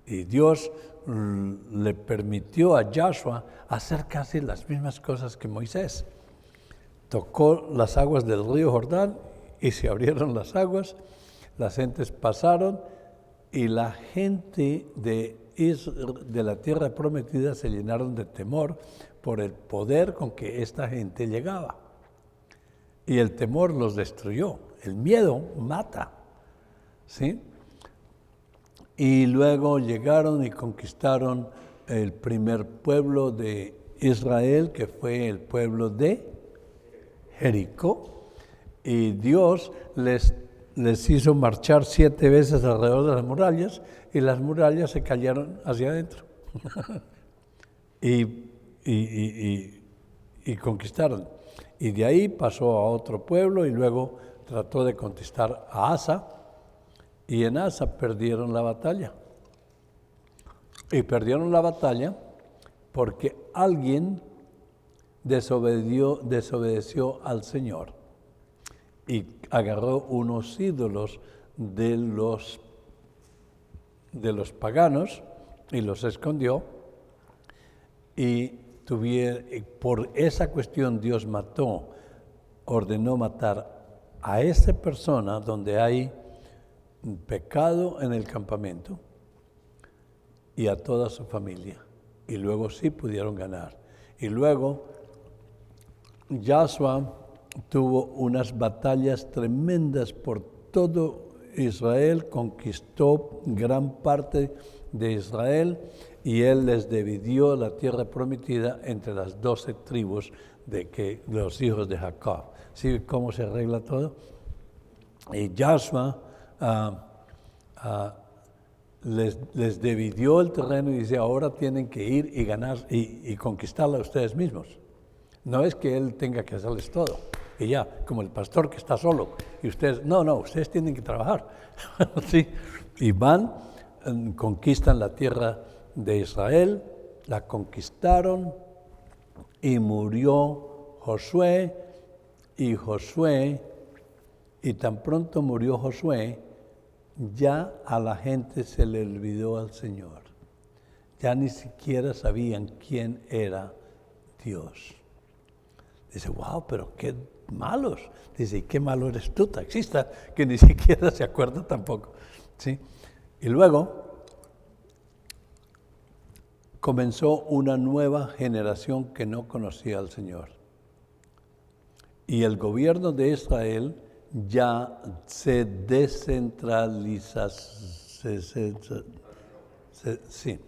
Y Dios le permitió a Joshua hacer casi las mismas cosas que Moisés. Tocó las aguas del río Jordán y se abrieron las aguas, las gentes pasaron y la gente de la tierra prometida se llenaron de temor por el poder con que esta gente llegaba. Y el temor los destruyó, el miedo mata, ¿sí? Y luego llegaron y conquistaron el primer pueblo de Israel, que fue el pueblo de Jericó, y Dios les hizo marchar 7 veces alrededor de las murallas, y las murallas se cayeron hacia adentro. y conquistaron. Y de ahí pasó a otro pueblo y luego trató de conquistar a Asa, y en Asa perdieron la batalla. Y perdieron la batalla porque alguien desobedeció al Señor y agarró unos ídolos de los paganos y los escondió, y por esa cuestión Dios ordenó matar a esa persona donde hay pecado en el campamento y a toda su familia. Y luego sí pudieron ganar. Y luego Joshua tuvo unas batallas tremendas por todo Israel, conquistó gran parte de Israel y él les dividió la tierra prometida entre las 12 tribus de los hijos de Jacob. ¿Sí cómo se arregla todo? Y Joshua les dividió el terreno y dice, ahora tienen que ir y ganar y conquistarla ustedes mismos. No es que él tenga que hacerles todo. Y ya, como el pastor que está solo. Y ustedes, no, ustedes tienen que trabajar. ¿Sí? Y van, conquistan la tierra de Israel, la conquistaron y murió Josué, y tan pronto murió Josué, ya a la gente se le olvidó al Señor. Ya ni siquiera sabían quién era Dios. Dice, wow, pero qué malos. Dice, ¿y qué malo eres tú, taxista, que ni siquiera se acuerda tampoco? ¿Sí? Y luego comenzó una nueva generación que no conocía al Señor. Y el gobierno de Israel ya se descentraliza. Sí.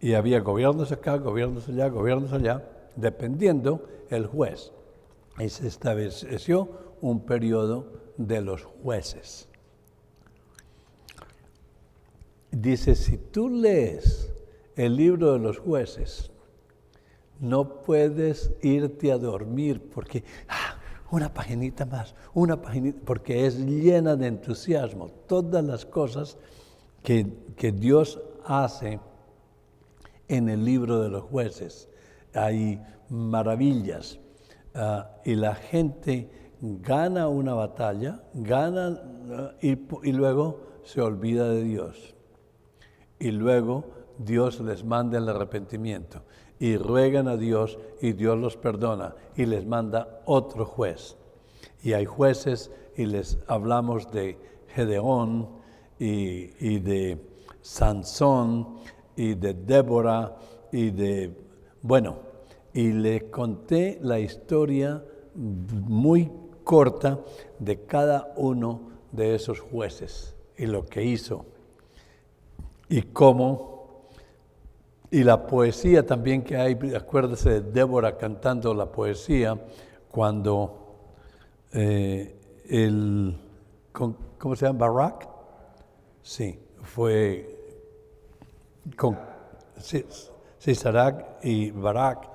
Y había gobiernos acá, gobiernos allá, dependiendo el juez. Y se estableció un periodo de los jueces. Dice, si tú lees el libro de los jueces, No puedes irte a dormir porque una paginita más, porque es llena de entusiasmo. Todas las cosas que Dios hace en el libro de los jueces, hay maravillas, y la gente gana una batalla, y luego se olvida de Dios. Y luego Dios les manda el arrepentimiento y ruegan a Dios y Dios los perdona y les manda otro juez. Y hay jueces y les hablamos de Gedeón y de Sansón y de Débora y le conté la historia muy corta de cada uno de esos jueces y lo que hizo y cómo, y la poesía también que hay. Acuérdese de Débora cantando la poesía cuando ¿cómo se llama? Barak, sí, fue con Siserac y Barak,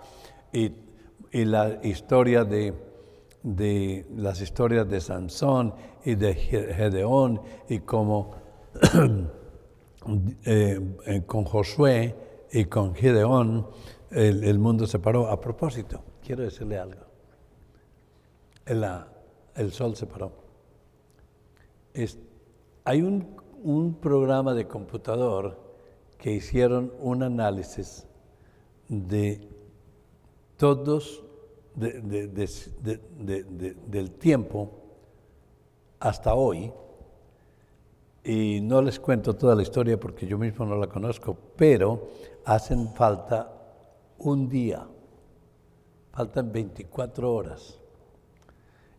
y la historia de las historias de Sansón y de Gedeón, y cómo con Josué y con Gedeón el mundo se paró. A propósito, quiero decirle algo. El sol se paró. Hay un programa de computador que hicieron un análisis de todos del tiempo hasta hoy, y no les cuento toda la historia porque yo mismo no la conozco, pero hacen falta un día, faltan 24 horas,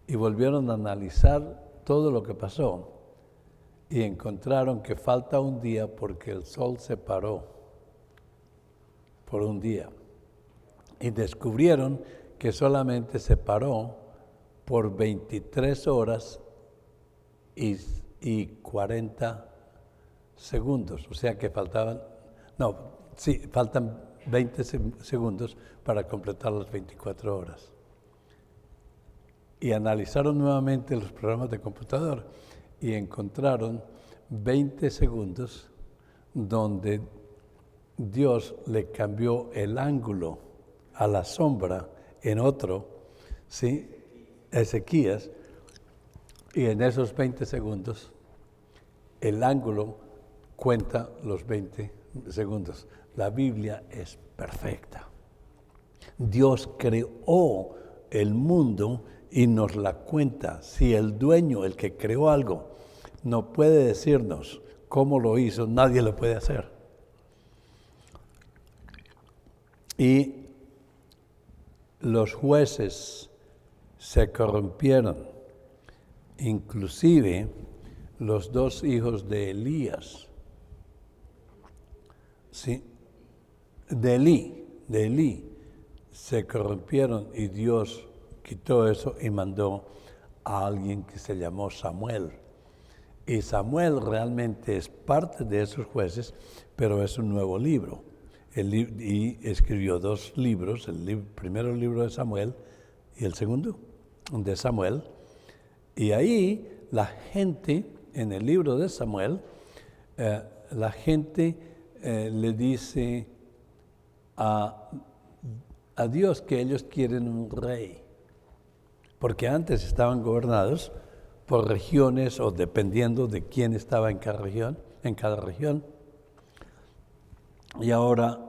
y volvieron a analizar todo lo que pasó y encontraron que falta un día porque el sol se paró por un día, y descubrieron que solamente se paró por 23 horas y 40 segundos, o sea que faltan 20 segundos para completar las 24 horas. Y analizaron nuevamente los programas de computador y encontraron 20 segundos donde Dios le cambió el ángulo a la sombra en otro, ¿sí? Ezequías, y en esos 20 segundos el ángulo cuenta los 20 segundos. La Biblia es perfecta. Dios creó el mundo y nos la cuenta. Si el dueño, el que creó algo, no puede decirnos cómo lo hizo, nadie lo puede hacer. Y los jueces se corrompieron, inclusive los dos hijos de Elías, ¿sí? de Elí, se corrompieron, y Dios quitó eso y mandó a alguien que se llamó Samuel. Y Samuel realmente es parte de esos jueces, pero es un nuevo libro. Y escribió 2 libros, primero el libro de Samuel y el segundo de Samuel. Y ahí la gente, en el libro de Samuel, la gente le dice a Dios que ellos quieren un rey, porque antes estaban gobernados por regiones o dependiendo de quién estaba en cada región. Y ahora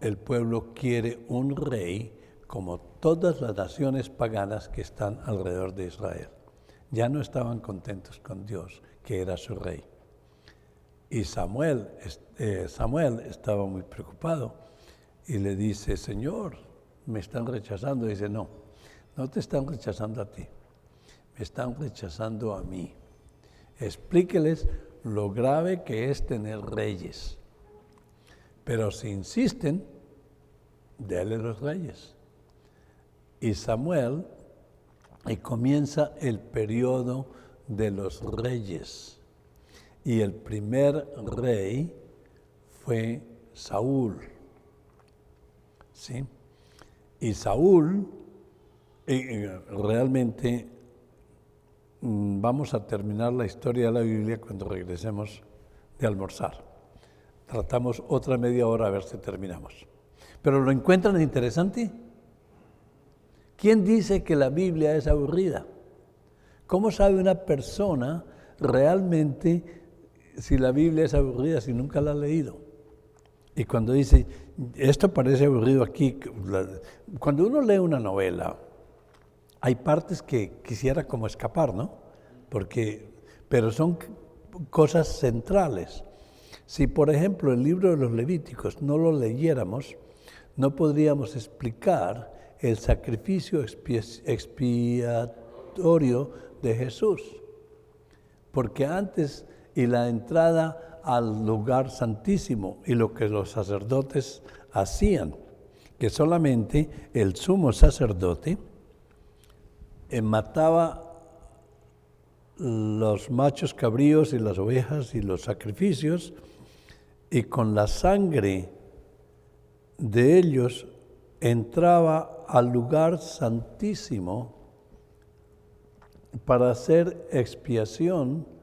el pueblo quiere un rey como todas las naciones paganas que están alrededor de Israel. Ya no estaban contentos con Dios, que era su rey. Y Samuel estaba muy preocupado y le dice: Señor, me están rechazando. Y dice: no te están rechazando a ti, me están rechazando a mí. Explíqueles lo grave que es tener reyes. Pero si insisten, déle los reyes. Y Samuel, y comienza el periodo de los reyes. Y el primer rey fue Saúl, ¿sí? Y Saúl, realmente vamos a terminar la historia de la Biblia cuando regresemos de almorzar. Tratamos otra media hora a ver si terminamos. ¿Pero lo encuentran interesante? ¿Quién dice que la Biblia es aburrida? ¿Cómo sabe una persona realmente si la Biblia es aburrida si nunca la ha leído? Y cuando dice, esto parece aburrido aquí, cuando uno lee una novela, hay partes que quisiera como escapar, ¿no? Pero son cosas centrales. Si, por ejemplo, el libro de los Levíticos no lo leyéramos, no podríamos explicar el sacrificio expiatorio de Jesús. Porque antes, y la entrada al lugar santísimo, y lo que los sacerdotes hacían, que solamente el sumo sacerdote mataba los machos cabríos y las ovejas y los sacrificios, y con la sangre de ellos entraba al lugar santísimo para hacer expiación,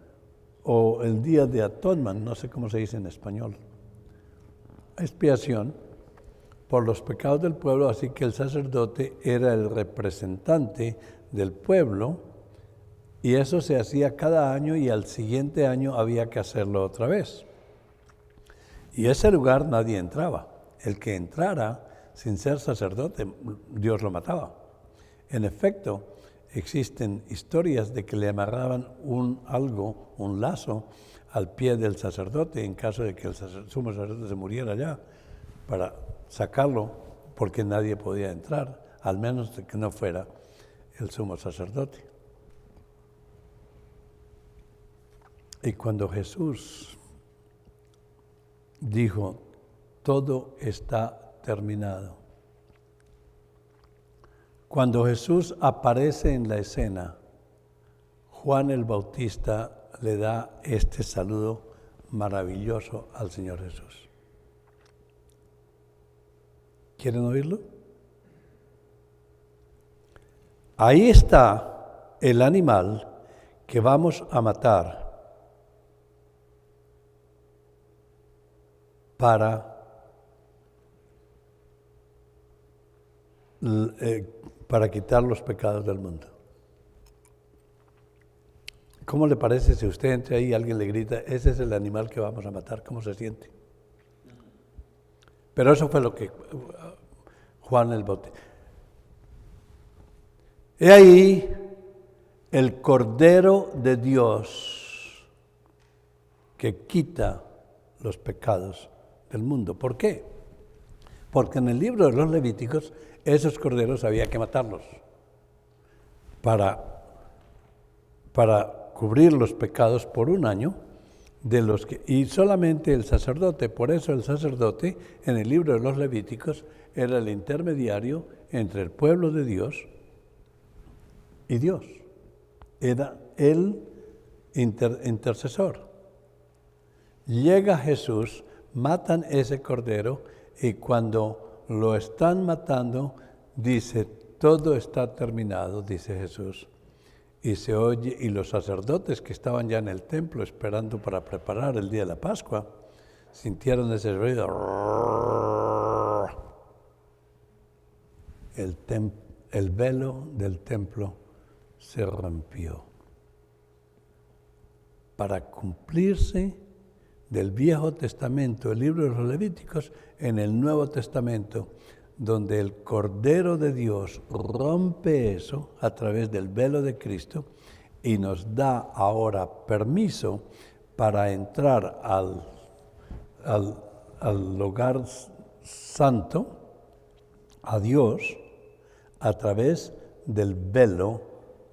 o el día de atonement, no sé cómo se dice en español, expiación por los pecados del pueblo. Así que el sacerdote era el representante del pueblo, y eso se hacía cada año, y al siguiente año había que hacerlo otra vez. Y ese lugar nadie entraba. El que entrara sin ser sacerdote, Dios lo mataba. En efecto, existen historias de que le amarraban un lazo al pie del sacerdote en caso de que el sumo sacerdote se muriera allá, para sacarlo, porque nadie podía entrar, al menos de que no fuera el sumo sacerdote. Y cuando Jesús dijo, todo está terminado, cuando Jesús aparece en la escena, Juan el Bautista le da este saludo maravilloso al Señor Jesús. ¿Quieren oírlo? Ahí está el animal que vamos a matar para quitar los pecados del mundo. ¿Cómo le parece si usted entra ahí y alguien le grita, ese es el animal que vamos a matar? ¿Cómo se siente? Pero eso fue lo que Juan el Bautista. He ahí el Cordero de Dios que quita los pecados del mundo. ¿Por qué? Porque en el libro de los Levíticos esos corderos había que matarlos para cubrir los pecados por un año y solamente el sacerdote. Por eso el sacerdote en el libro de los Levíticos era el intermediario entre el pueblo de Dios y Dios. Era el intercesor. Llega Jesús, matan ese cordero, y cuando lo están matando, dice, todo está terminado, dice Jesús. Y se oye, y los sacerdotes que estaban ya en el templo esperando para preparar el día de la Pascua, sintieron ese ruido. El velo del templo se rompió. Para cumplirse del Viejo Testamento, el libro de los Levíticos, en el Nuevo Testamento, donde el Cordero de Dios rompe eso a través del velo de Cristo y nos da ahora permiso para entrar al lugar santo, a Dios, a través del velo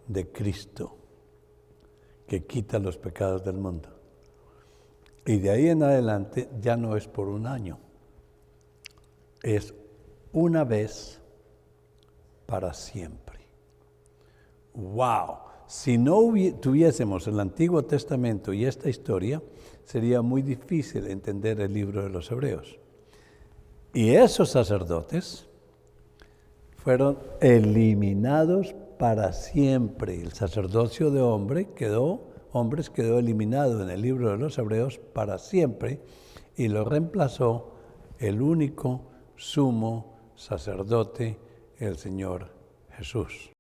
de Cristo, que quita los pecados del mundo. Y de ahí en adelante ya no es por un año, es una vez para siempre. ¡Wow! Si no tuviésemos el Antiguo Testamento y esta historia, sería muy difícil entender el libro de los Hebreos. Y esos sacerdotes fueron eliminados para siempre. El sacerdocio de hombres quedó eliminado en el libro de los Hebreos para siempre y lo reemplazó el único sumo sacerdote, el Señor Jesús.